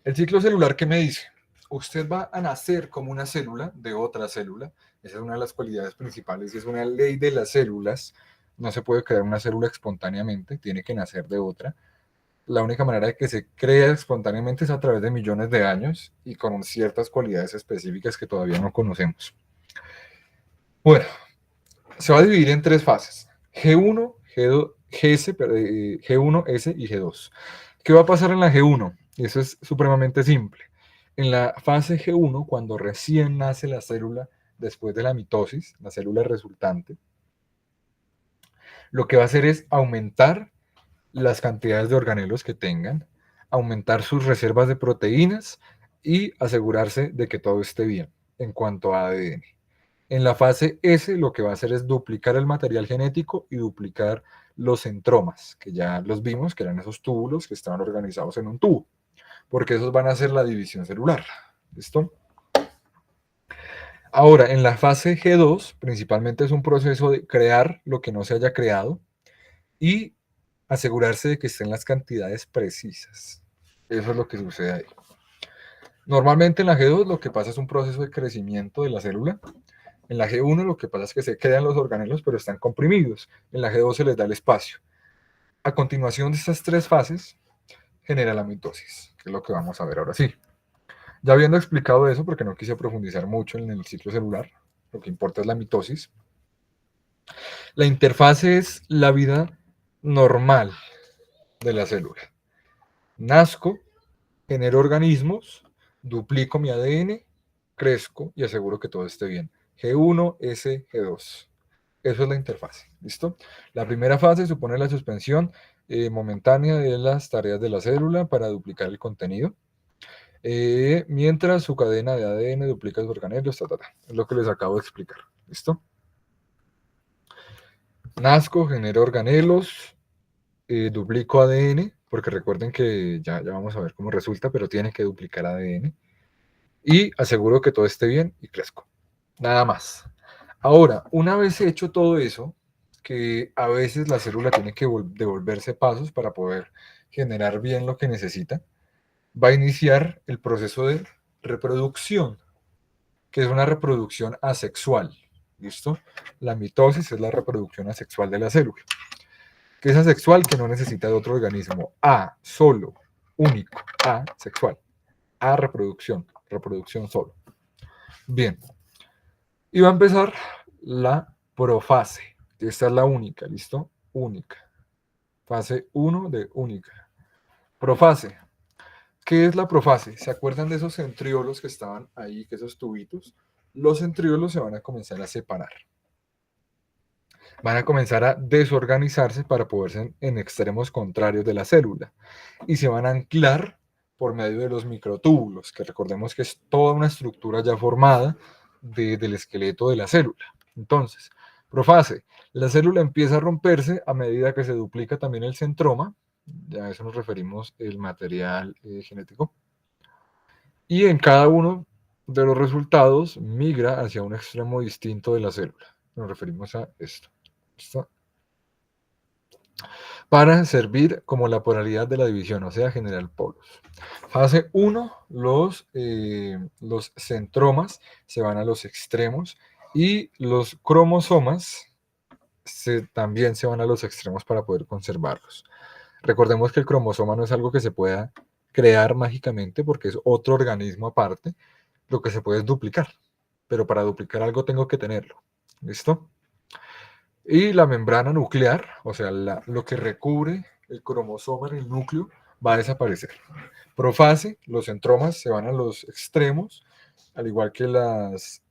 El ciclo celular, ¿qué me dice? Usted va a nacer como una célula de otra célula. Esa es una de las cualidades principales y es una ley de las células. No se puede crear una célula espontáneamente, tiene que nacer de otra. La única manera de que se crea espontáneamente es a través de millones de años y con ciertas cualidades específicas que todavía no conocemos. Bueno, se va a dividir en tres fases: G1, G2, GS, G1, S y G2. ¿Qué va a pasar en la G1? Eso es supremamente simple. En la fase G1, cuando recién nace la célula después de la mitosis, la célula resultante, lo que va a hacer es aumentar las cantidades de organelos que tengan, aumentar sus reservas de proteínas y asegurarse de que todo esté bien en cuanto a ADN. En la fase S lo que va a hacer es duplicar el material genético y duplicar los centromas, que ya los vimos, que eran esos túbulos que estaban organizados en un tubo, porque esos van a hacer la división celular. ¿Listo? Ahora, en la fase G2, principalmente es un proceso de crear lo que no se haya creado y asegurarse de que estén las cantidades precisas. Eso es lo que sucede ahí. Normalmente en la G2 lo que pasa es un proceso de crecimiento de la célula. En la G1 lo que pasa es que se crean los organelos, pero están comprimidos. En la G2 se les da el espacio. A continuación de estas tres fases, genera la mitosis, que es lo que vamos a ver ahora sí. Ya habiendo explicado eso, porque no quise profundizar mucho en el ciclo celular, lo que importa es la mitosis. La interfase es la vida normal de la célula. Nazco, genero organismos, duplico mi ADN, crezco y aseguro que todo esté bien. G1, S, G2. Eso es la interfase, ¿listo? La primera fase supone la suspensión momentánea de las tareas de la célula para duplicar el contenido, mientras su cadena de ADN duplica los organelos, es lo que les acabo de explicar, ¿listo? Nazco, genero organelos, duplico ADN, porque recuerden que ya vamos a ver cómo resulta, pero tiene que duplicar ADN, y aseguro que todo esté bien y crezco. Nada más. Ahora, una vez hecho todo eso, que a veces la célula tiene que devolverse pasos para poder generar bien lo que necesita, va a iniciar el proceso de reproducción, que es una reproducción asexual. ¿Listo? La mitosis es la reproducción asexual de la célula. Que es asexual, que no necesita de otro organismo. A, solo, único. A, sexual. A, reproducción. Reproducción solo. Bien. Y va a empezar la profase. Esta es la única, ¿listo? Única. Fase 1 de única. Profase. ¿Qué es la profase? ¿Se acuerdan de esos centriolos que estaban ahí, que esos tubitos? Los centriolos se van a comenzar a separar. Van a comenzar a desorganizarse para poderse en extremos contrarios de la célula. Y se van a anclar por medio de los microtúbulos, que recordemos que es toda una estructura ya formada del esqueleto de la célula. Entonces, profase, la célula empieza a romperse a medida que se duplica también el centroma, ya a eso nos referimos el material genético, y en cada uno de los resultados migra hacia un extremo distinto de la célula. Nos referimos a esto. ¿Listo? Para servir como la polaridad de la división, o sea, generar polos. Fase 1, los centromas se van a los extremos y los cromosomas también se van a los extremos para poder conservarlos. Recordemos que el cromosoma no es algo que se pueda crear mágicamente porque es otro organismo aparte, lo que se puede es duplicar, pero para duplicar algo tengo que tenerlo. ¿Listo? Y la membrana nuclear, o sea, lo que recubre el cromosoma en el núcleo, va a desaparecer. Profase, los centromas se van a los extremos, al igual que las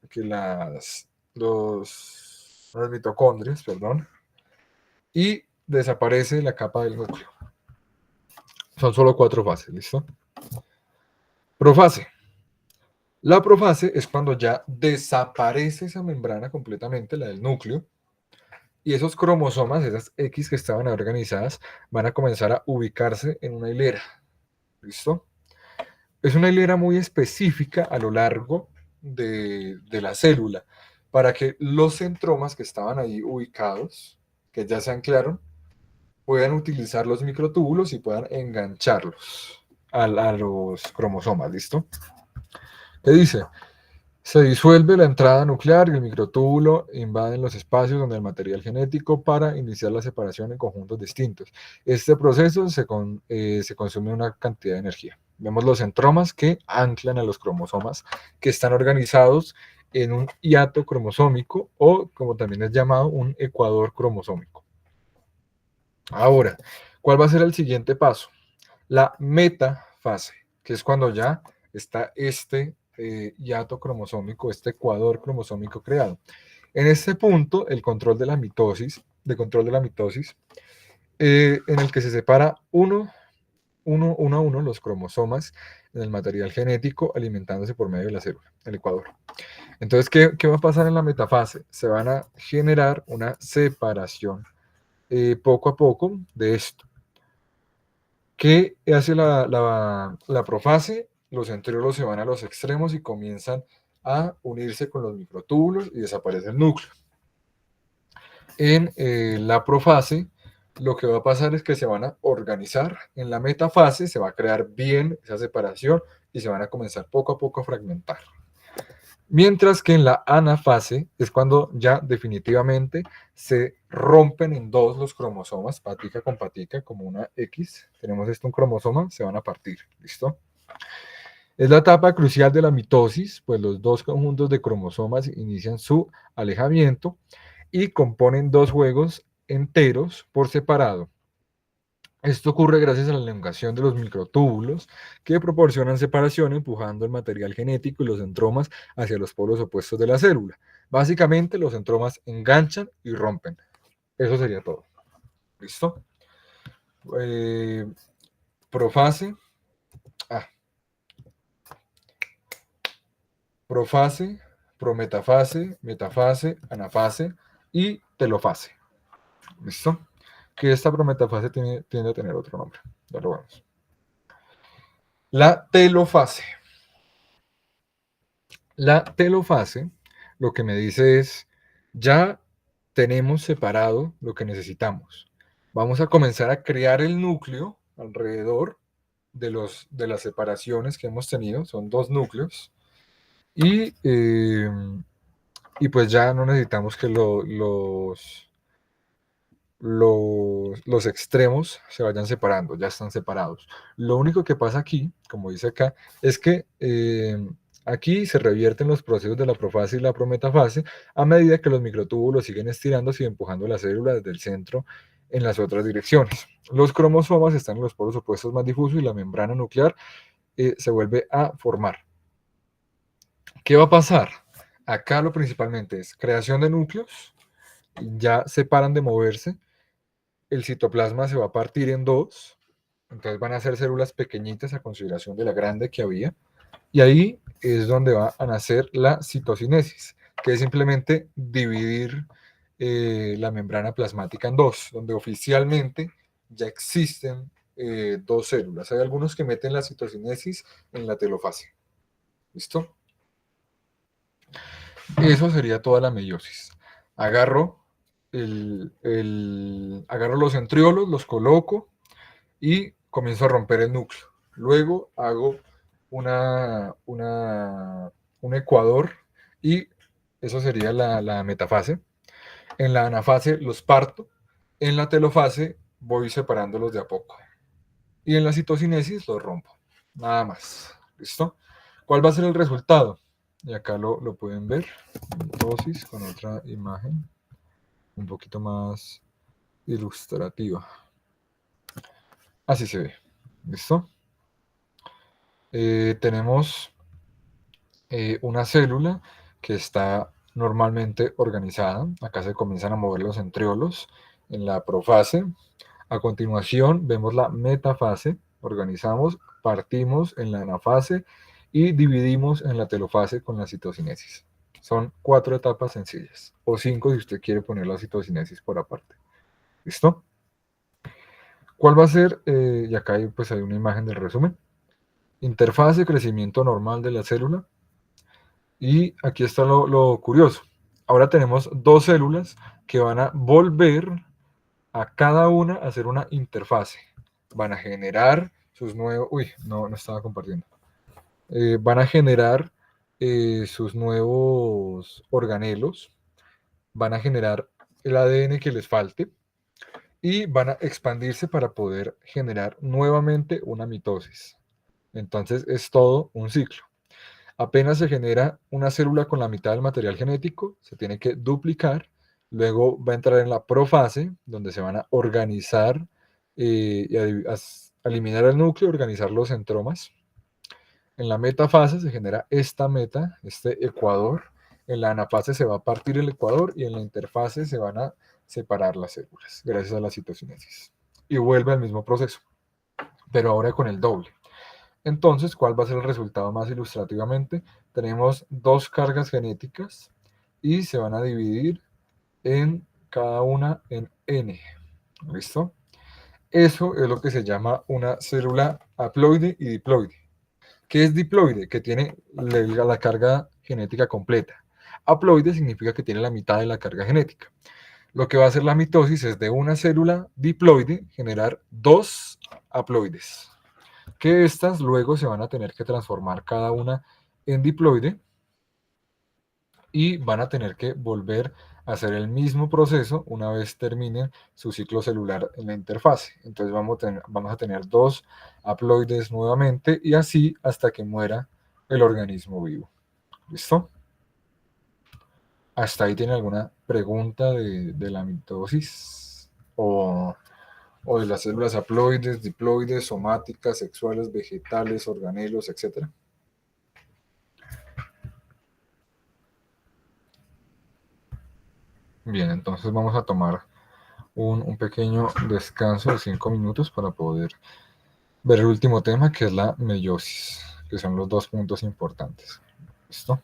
mitocondrias, perdón, y desaparece la capa del núcleo. Son solo 4 fases, ¿listo? Profase. La profase es cuando ya desaparece esa membrana completamente, la del núcleo, y esos cromosomas, esas X que estaban organizadas, van a comenzar a ubicarse en una hilera. ¿Listo? Es una hilera muy específica a lo largo de la célula, para que los centromas que estaban ahí ubicados, que ya se anclaron, puedan utilizar los microtúbulos y puedan engancharlos a los cromosomas. ¿Listo? ¿Qué dice? Se disuelve la entrada nuclear y el microtúbulo invaden los espacios donde el material genético para iniciar la separación en conjuntos distintos. Este proceso se consume una cantidad de energía. Vemos los centromas que anclan a los cromosomas que están organizados en un hiato cromosómico o, como también es llamado, un ecuador cromosómico. Ahora, ¿cuál va a ser el siguiente paso? La metafase, que es cuando ya está este hiato cromosómico, este ecuador cromosómico creado. En este punto, el control de la mitosis, en el que se separa uno uno a uno los cromosomas en el material genético alimentándose por medio de la célula, el ecuador. Entonces, ¿qué va a pasar en la metafase? Se van a generar una separación poco a poco de esto. ¿Qué hace la profase? Los centriolos se van a los extremos y comienzan a unirse con los microtúbulos y desaparece el núcleo. En la profase, lo que va a pasar es que se van a organizar. En la metafase se va a crear bien esa separación y se van a comenzar poco a poco a fragmentar. Mientras que en la anafase es cuando ya definitivamente se rompen en dos los cromosomas, patica con patica, como una X. Tenemos esto, un cromosoma, se van a partir. ¿Listo? Es la etapa crucial de la mitosis, pues los dos conjuntos de cromosomas inician su alejamiento y componen dos juegos enteros por separado. Esto ocurre gracias a la elongación de los microtúbulos que proporcionan separación empujando el material genético y los centromas hacia los polos opuestos de la célula. Básicamente los centromas enganchan y rompen. Eso sería todo. ¿Listo? Profase. Profase, prometafase, metafase, anafase y telofase. ¿Listo? Que esta prometafase tiende a tener otro nombre. Ya lo vemos. La telofase. La telofase lo que me dice es, ya tenemos separado lo que necesitamos. Vamos a comenzar a crear el núcleo alrededor de las separaciones que hemos tenido. Son dos núcleos. Y pues ya no necesitamos que los extremos se vayan separando, ya están separados. Lo único que pasa aquí, como dice acá, es que aquí se revierten los procesos de la profase y la prometafase a medida que los microtúbulos siguen estirándose y empujando la célula desde el centro en las otras direcciones. Los cromosomas están en los polos opuestos más difusos y la membrana nuclear se vuelve a formar. ¿Qué va a pasar? Acá lo principalmente es creación de núcleos, ya se paran de moverse, el citoplasma se va a partir en dos, entonces van a ser células pequeñitas a consideración de la grande que había, y ahí es donde va a nacer la citocinesis, que es simplemente dividir la membrana plasmática en dos, donde oficialmente ya existen dos células. Hay algunos que meten la citocinesis en la telofase. ¿Listo? Eso sería toda la meiosis. Agarro, agarro los centriolos, los coloco y comienzo a romper el núcleo. Luego hago un ecuador y eso sería la metafase. En la anafase los parto. En la telofase voy separándolos de a poco. Y en la citocinesis los rompo. Nada más. ¿Listo? ¿Cuál va a ser el resultado? Y acá lo pueden ver. Mitosis con otra imagen un poquito más ilustrativa. Así se ve. ¿Listo? Tenemos una célula que está normalmente organizada. Acá se comienzan a mover los centriolos en la profase. A continuación vemos la metafase. Organizamos, partimos en la anafase y dividimos en la telofase con la citocinesis. Son 4 etapas sencillas, o 5 si usted quiere poner la citocinesis por aparte. ¿Listo? ¿Cuál va a ser? Y acá pues hay una imagen del resumen. Interfase, crecimiento normal de la célula. Y aquí está lo curioso. Ahora tenemos dos células que van a volver a cada una a hacer una interfase. Van a generar sus nuevos... Uy, no estaba compartiendo. Van a generar sus nuevos organelos. Van a generar el ADN que les falte. Y van a expandirse para poder generar nuevamente una mitosis. Entonces es todo un ciclo. Apenas se genera una célula con la mitad del material genético, se tiene que duplicar, luego va a entrar en la profase, donde se van a organizar y a eliminar el núcleo, organizar los centromas. En la metafase se genera esta meta, este ecuador. En la anafase se va a partir el ecuador y en la interfase se van a separar las células, gracias a la citocinesis. Y vuelve al mismo proceso. pero ahora con el doble. Entonces, ¿cuál va a ser el resultado más ilustrativamente? Tenemos dos cargas genéticas y se van a dividir en cada una en n. ¿Listo? Eso es lo que se llama una célula haploide y diploide. ¿Qué es diploide? Que tiene la carga genética completa. Haploide significa que tiene la mitad de la carga genética. Lo que va a hacer la mitosis es de una célula diploide generar dos haploides, que estas luego se van a tener que transformar cada una en diploide y van a tener que volver a hacer el mismo proceso una vez terminen su ciclo celular en la interfase. Entonces vamos a tener dos haploides nuevamente y así hasta que muera el organismo vivo. ¿Listo? ¿Hasta ahí tiene alguna pregunta de la mitosis? O de las células haploides, diploides, somáticas, sexuales, vegetales, organelos, etcétera. Bien, entonces vamos a tomar un pequeño descanso de 5 minutos para poder ver el último tema, que es la meiosis, que son los dos puntos importantes. ¿Listo?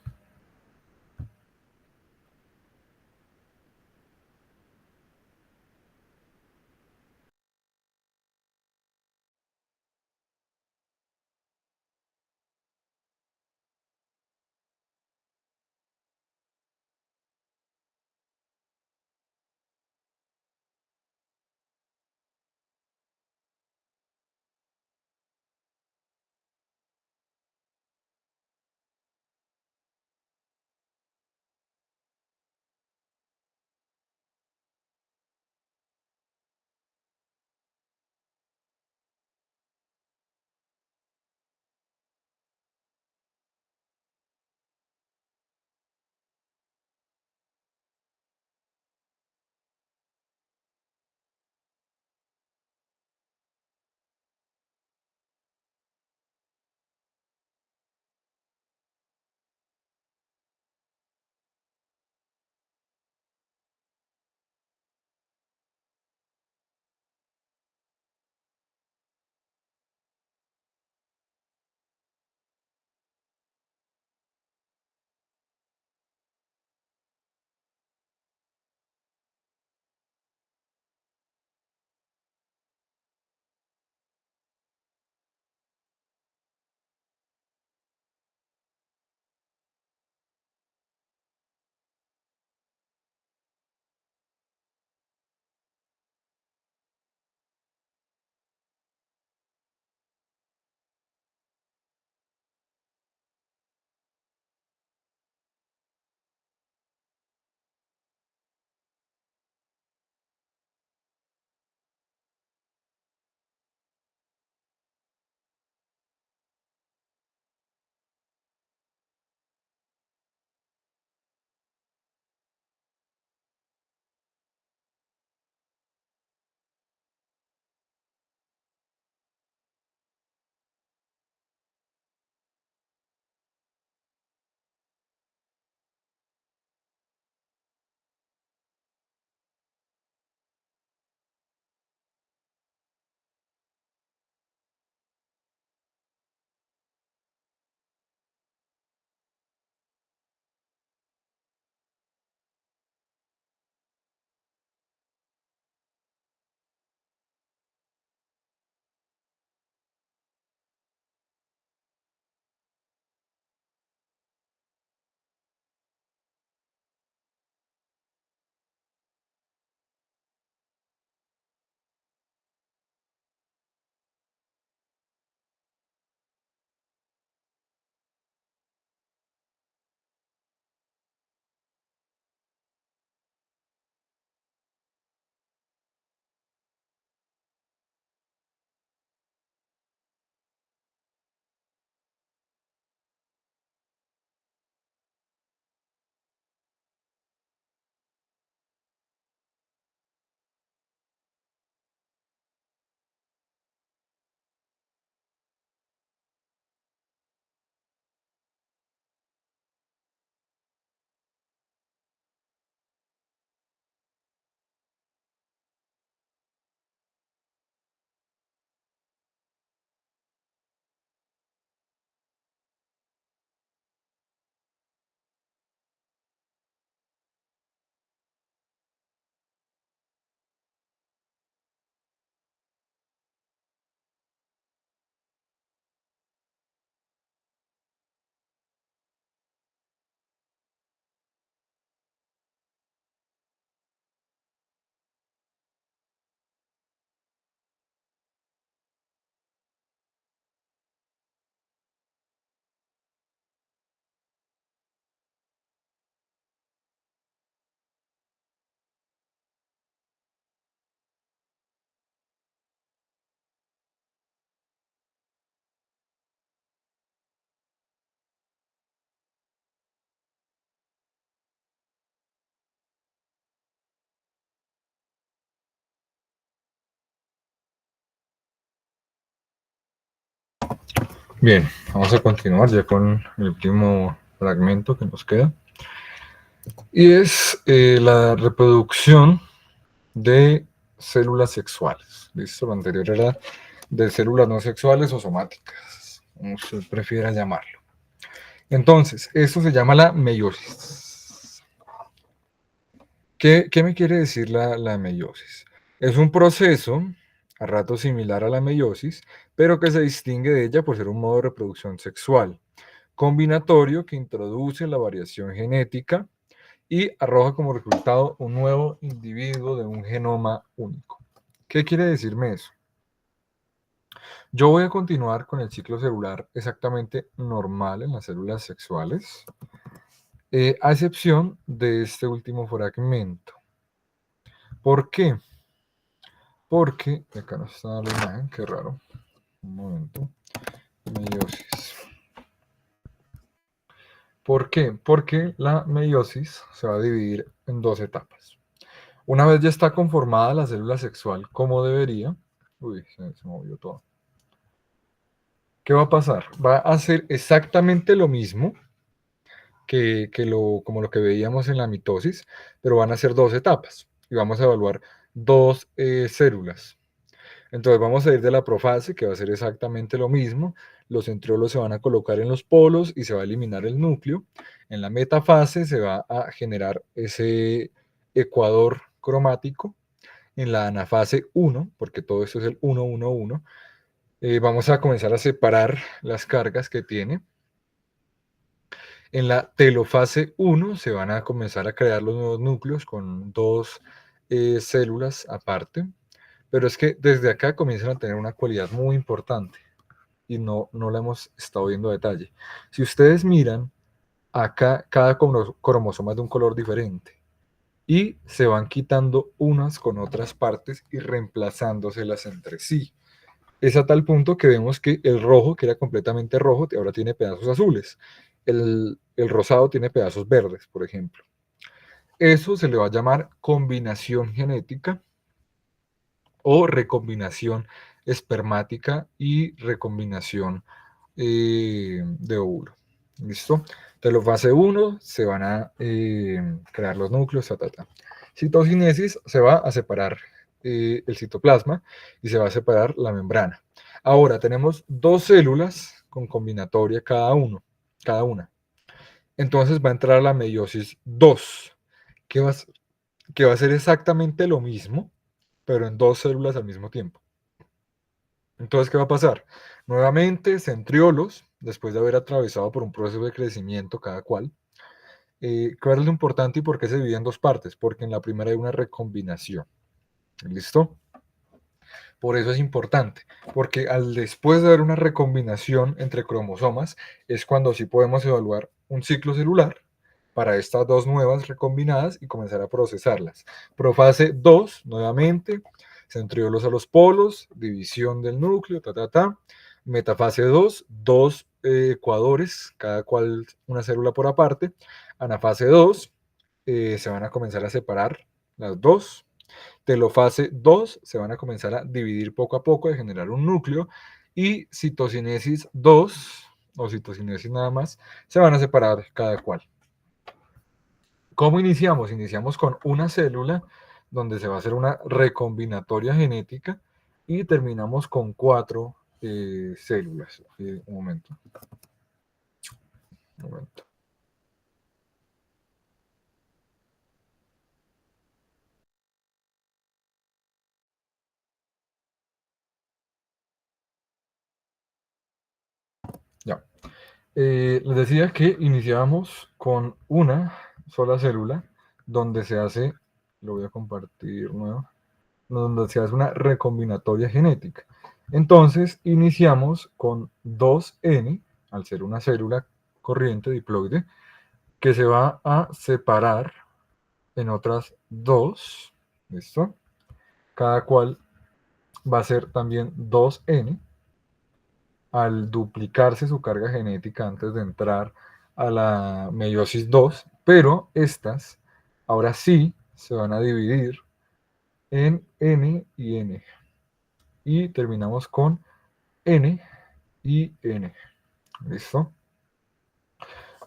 Bien, vamos a continuar ya con el último fragmento que nos queda. Y es la reproducción de células sexuales. ¿Listo? Lo anterior era de células no sexuales o somáticas, como usted prefiera llamarlo. Entonces, esto se llama la meiosis. ¿Qué me quiere decir la meiosis? Es un proceso a rato similar a la meiosis, pero que se distingue de ella por ser un modo de reproducción sexual combinatorio que introduce la variación genética y arroja como resultado un nuevo individuo de un genoma único. ¿Qué quiere decirme eso? Yo voy a continuar con el ciclo celular exactamente normal en las células sexuales, a excepción de este último fragmento. ¿Por qué? Porque, acá no está la imagen, qué raro. Un momento. Meiosis. ¿Por qué? Porque la meiosis se va a dividir en dos etapas. Una vez ya está conformada la célula sexual como debería, uy, se movió todo. ¿Qué va a pasar? Va a hacer exactamente lo mismo como lo que veíamos en la mitosis, pero van a ser dos etapas y vamos a evaluar dos células. Entonces vamos a ir de la profase, que va a ser exactamente lo mismo. Los centriolos se van a colocar en los polos y se va a eliminar el núcleo. En la metafase se va a generar ese ecuador cromático. En la anafase 1, porque todo esto es el 1, 1, 1, vamos a comenzar a separar las cargas que tiene. En la telofase 1 se van a comenzar a crear los nuevos núcleos con dos células aparte, pero es que desde acá comienzan a tener una cualidad muy importante y no la hemos estado viendo a detalle. Si ustedes miran, acá cada cromosoma es de un color diferente y se van quitando unas con otras partes y reemplazándoselas entre sí. Es a tal punto que vemos que el rojo, que era completamente rojo, ahora tiene pedazos azules. El rosado tiene pedazos verdes, por ejemplo. Eso se le va a llamar combinación genética o recombinación espermática y recombinación de óvulo. ¿Listo? Entonces, fase 1 se van a crear los núcleos, Citocinesis se va a separar el citoplasma y se va a separar la membrana. Ahora tenemos dos células con combinatoria cada una. Entonces va a entrar la meiosis 2, que va, que va a ser exactamente lo mismo, pero en dos células al mismo tiempo. Entonces, ¿qué va a pasar? Nuevamente, centriolos, después de haber atravesado por un proceso de crecimiento cada cual, ¿cuál es lo importante y por qué se divide en dos partes? Porque en la primera hay una recombinación. ¿Listo? Por eso es importante, porque después de haber una recombinación entre cromosomas, es cuando sí podemos evaluar un ciclo celular para estas dos nuevas recombinadas y comenzar a procesarlas. Profase 2, nuevamente, centriolos a los polos, división del núcleo, Metafase 2, dos ecuadores, cada cual una célula por aparte. Anafase 2, se van a comenzar a separar las dos. Telofase 2 se van a comenzar a dividir poco a poco, de generar un núcleo, y citocinesis 2 o citocinesis nada más, se van a separar cada cual. ¿Cómo iniciamos? Iniciamos con una célula donde se va a hacer una recombinatoria genética y terminamos con cuatro células. Un momento. Un momento. Ya. Les decía que iniciamos con una sola célula donde se hace, lo voy a compartir nuevo, donde se hace una recombinatoria genética. Entonces iniciamos con 2N, al ser una célula corriente diploide, que se va a separar en otras dos, ¿listo? Cada cual va a ser también 2N, al duplicarse su carga genética antes de entrar a la meiosis 2, pero estas ahora sí se van a dividir en N y N. Y terminamos con N y N. ¿Listo?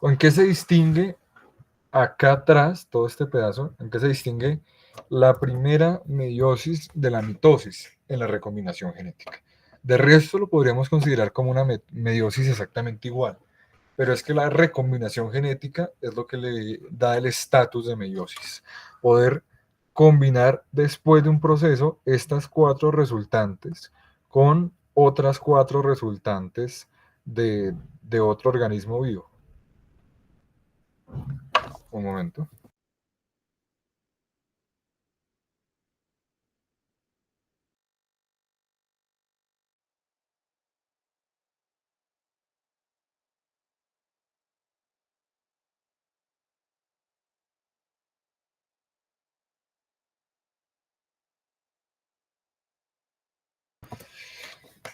¿En qué se distingue acá atrás, todo este pedazo, en qué se distingue la primera meiosis de la mitosis en la recombinación genética? De resto lo podríamos considerar como una meiosis exactamente igual, pero es que la recombinación genética es lo que le da el estatus de meiosis. Poder combinar después de un proceso estas cuatro resultantes con otras cuatro resultantes de otro organismo vivo. Un momento.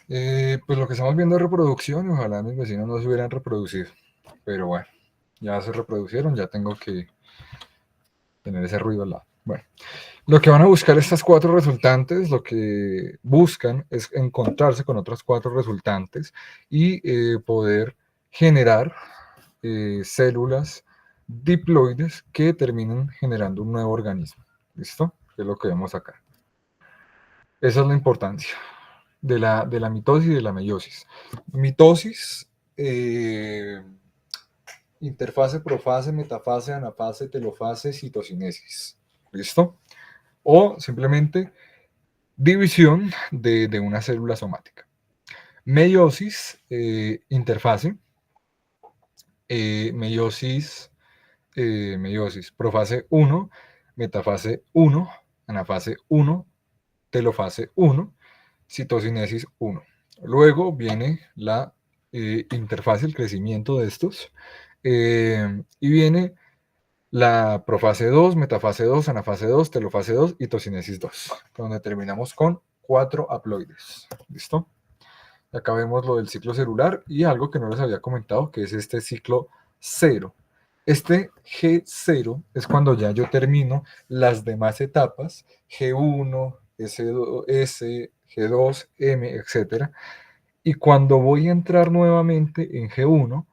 Pues lo que estamos viendo es reproducción y ojalá mis vecinos no se hubieran reproducido. Pero bueno, ya se reproducieron, ya tengo que tener ese ruido al lado. Bueno, lo que van a buscar estas cuatro resultantes, lo que buscan es encontrarse con otras cuatro resultantes y poder generar células diploides que terminen generando un nuevo organismo. ¿Listo? Que es lo que vemos acá. Esa es la importancia de la mitosis y de la meiosis. Mitosis, interfase, profase, metafase, anafase, telofase, citocinesis. ¿Listo? O simplemente división de una célula somática. Meiosis, interfase, meiosis, profase 1, metafase 1, anafase 1, telofase 1, citocinesis 1. Luego viene la interfase, el crecimiento de estos, y viene la profase 2, metafase 2, anafase 2, telofase 2 y tocinesis 2, donde terminamos con 4 haploides. ¿Listo? Acá vemos lo del ciclo celular y algo que no les había comentado, que es este ciclo 0. Este G0 es cuando ya yo termino las demás etapas, G1, S2, S, G2, M, etc. Y cuando voy a entrar nuevamente en G1,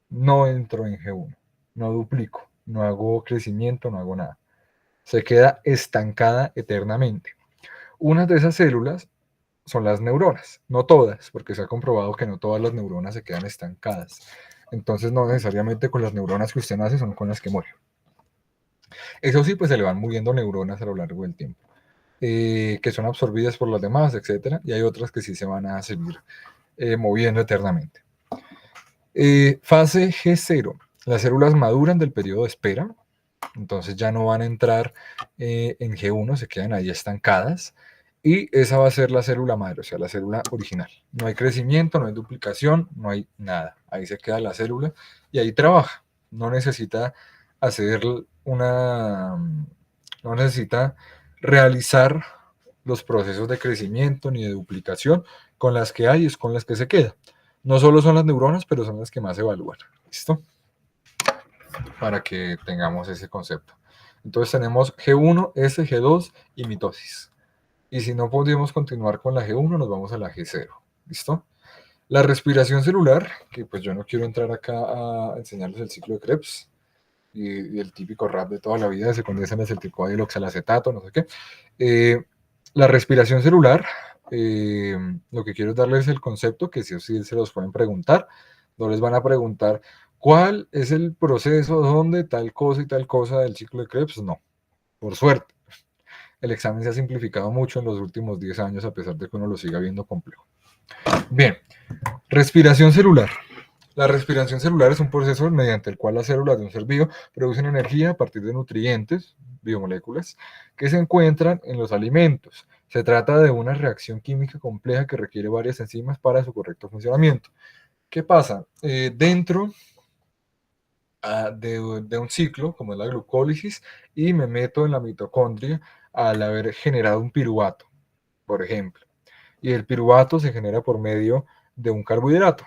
no entro en G1, no duplico, no hago crecimiento, no hago nada. Se queda estancada eternamente. Una de esas células son las neuronas, no todas, porque se ha comprobado que no todas las neuronas se quedan estancadas. Entonces no necesariamente con las neuronas que usted nace son con las que muere. Eso sí, pues se le van muriendo neuronas a lo largo del tiempo, que son absorbidas por las demás, etcétera, y hay otras que sí se van a seguir moviendo eternamente. Fase G0. Las células maduran del periodo de espera, entonces ya no van a entrar en G1, se quedan ahí estancadas. Y esa va a ser la célula madre, o sea, la célula original. No hay crecimiento, no hay duplicación, no hay nada. Ahí se queda la célula y ahí trabaja. No necesita hacer no necesita realizar los procesos de crecimiento ni de duplicación. Con las que hay es con las que se queda. No solo son las neuronas, pero son las que más se evalúan. ¿Listo? Para que tengamos ese concepto. Entonces tenemos G1, S, G2 y mitosis. Y si no podemos continuar con la G1, nos vamos a la G0. ¿Listo? La respiración celular, que pues yo no quiero entrar acá a enseñarles el ciclo de Krebs y el típico rap de toda la vida, se condensa en acetilcoa y el oxalacetato, no sé qué. La respiración celular, lo que quiero es darles el concepto, que si o sí se los pueden preguntar, no les van a preguntar cuál es el proceso donde tal cosa y tal cosa del ciclo de Krebs, no, por suerte. El examen se ha simplificado mucho en los últimos 10 años, a pesar de que uno lo siga viendo complejo. Bien, respiración celular. La respiración celular es un proceso mediante el cual las células de un ser vivo producen energía a partir de nutrientes, biomoléculas, que se encuentran en los alimentos. Se trata de una reacción química compleja que requiere varias enzimas para su correcto funcionamiento. ¿Qué pasa? Dentro de un ciclo, como es la glucólisis, y me meto en la mitocondria al haber generado un piruvato, por ejemplo. Y el piruvato se genera por medio de un carbohidrato.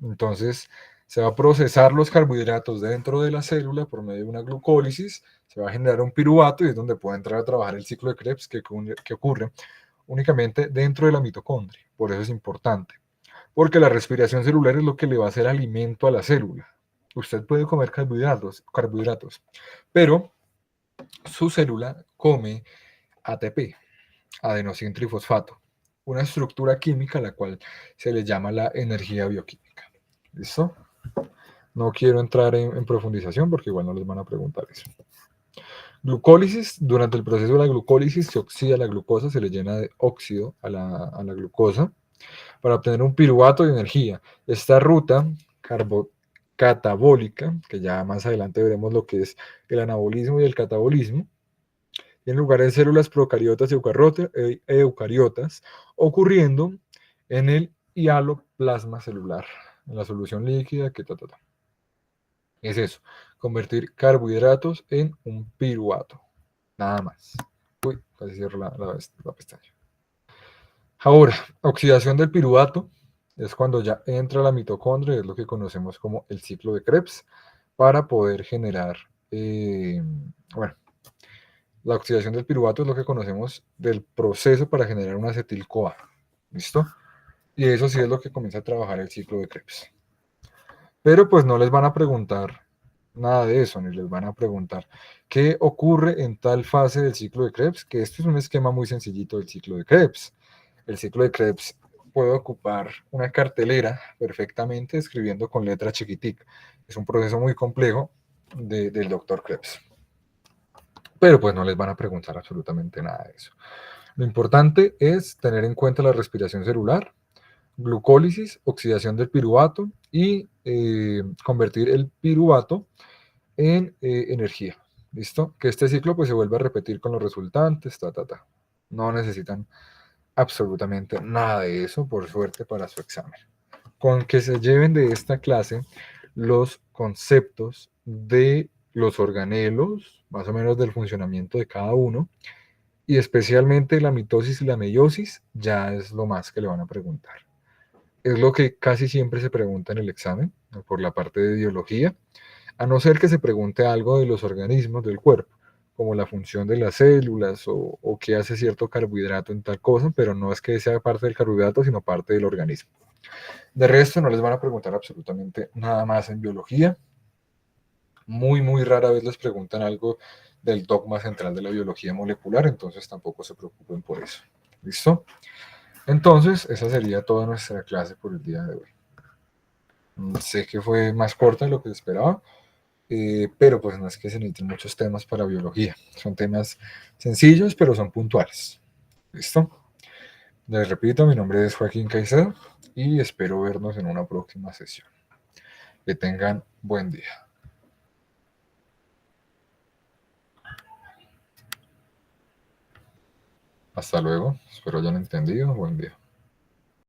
Entonces, se va a procesar los carbohidratos dentro de la célula por medio de una glucólisis, se va a generar un piruvato y es donde puede entrar a trabajar el ciclo de Krebs que ocurre únicamente dentro de la mitocondria. Por eso es importante. porque la respiración celular es lo que le va a hacer alimento a la célula. Usted puede comer carbohidratos, pero su célula come ATP, adenosín trifosfato, una estructura química a la cual se le llama la energía bioquímica. ¿Listo? No quiero entrar en profundización porque igual no les van a preguntar eso. Glucólisis, durante el proceso de la glucólisis se oxida la glucosa, se le llena de óxido a la glucosa para obtener un piruvato de energía. Esta ruta catabólica, que ya más adelante veremos lo que es el anabolismo y el catabolismo, en lugar de células procariotas y eucariotas, ocurriendo en el hialoplasma celular, en la solución líquida que es eso, convertir carbohidratos en un piruvato, nada más. Uy, casi cierro la pestaña. Ahora, oxidación del piruvato es cuando ya entra la mitocondria, es lo que conocemos como el ciclo de Krebs, para poder generar, bueno, la oxidación del piruvato es lo que conocemos del proceso para generar una acetil-CoA. ¿Listo? Y eso sí es lo que comienza a trabajar el ciclo de Krebs. Pero pues no les van a preguntar nada de eso, ni les van a preguntar qué ocurre en tal fase del ciclo de Krebs, que esto es un esquema muy sencillito del ciclo de Krebs. El ciclo de Krebs puede ocupar una cartelera perfectamente escribiendo con letra chiquitica. Es un proceso muy complejo del doctor Krebs. Pero pues no les van a preguntar absolutamente nada de eso. Lo importante es tener en cuenta la respiración celular, glucólisis, oxidación del piruvato y convertir el piruvato en energía. ¿Listo? Que este ciclo pues se vuelva a repetir con los resultantes, No necesitan absolutamente nada de eso, por suerte, para su examen. Con que se lleven de esta clase los conceptos de los organelos, más o menos del funcionamiento de cada uno, y especialmente la mitosis y la meiosis, ya es lo más que le van a preguntar. Es lo que casi siempre se pregunta en el examen, por la parte de biología, a no ser que se pregunte algo de los organismos del cuerpo, como la función de las células o qué hace cierto carbohidrato en tal cosa, pero no es que sea parte del carbohidrato, sino parte del organismo. De resto, no les van a preguntar absolutamente nada más en biología. Muy, muy rara vez les preguntan algo del dogma central de la biología molecular, entonces tampoco se preocupen por eso. ¿Listo? Entonces, esa sería toda nuestra clase por el día de hoy. Sé que fue más corta de lo que esperaba, pero pues no es que se necesiten muchos temas para biología. Son temas sencillos, pero son puntuales. ¿Listo? Les repito, mi nombre es Joaquín Caicedo y espero vernos en una próxima sesión. Que tengan buen día. Hasta luego. Espero hayan entendido. Buen día.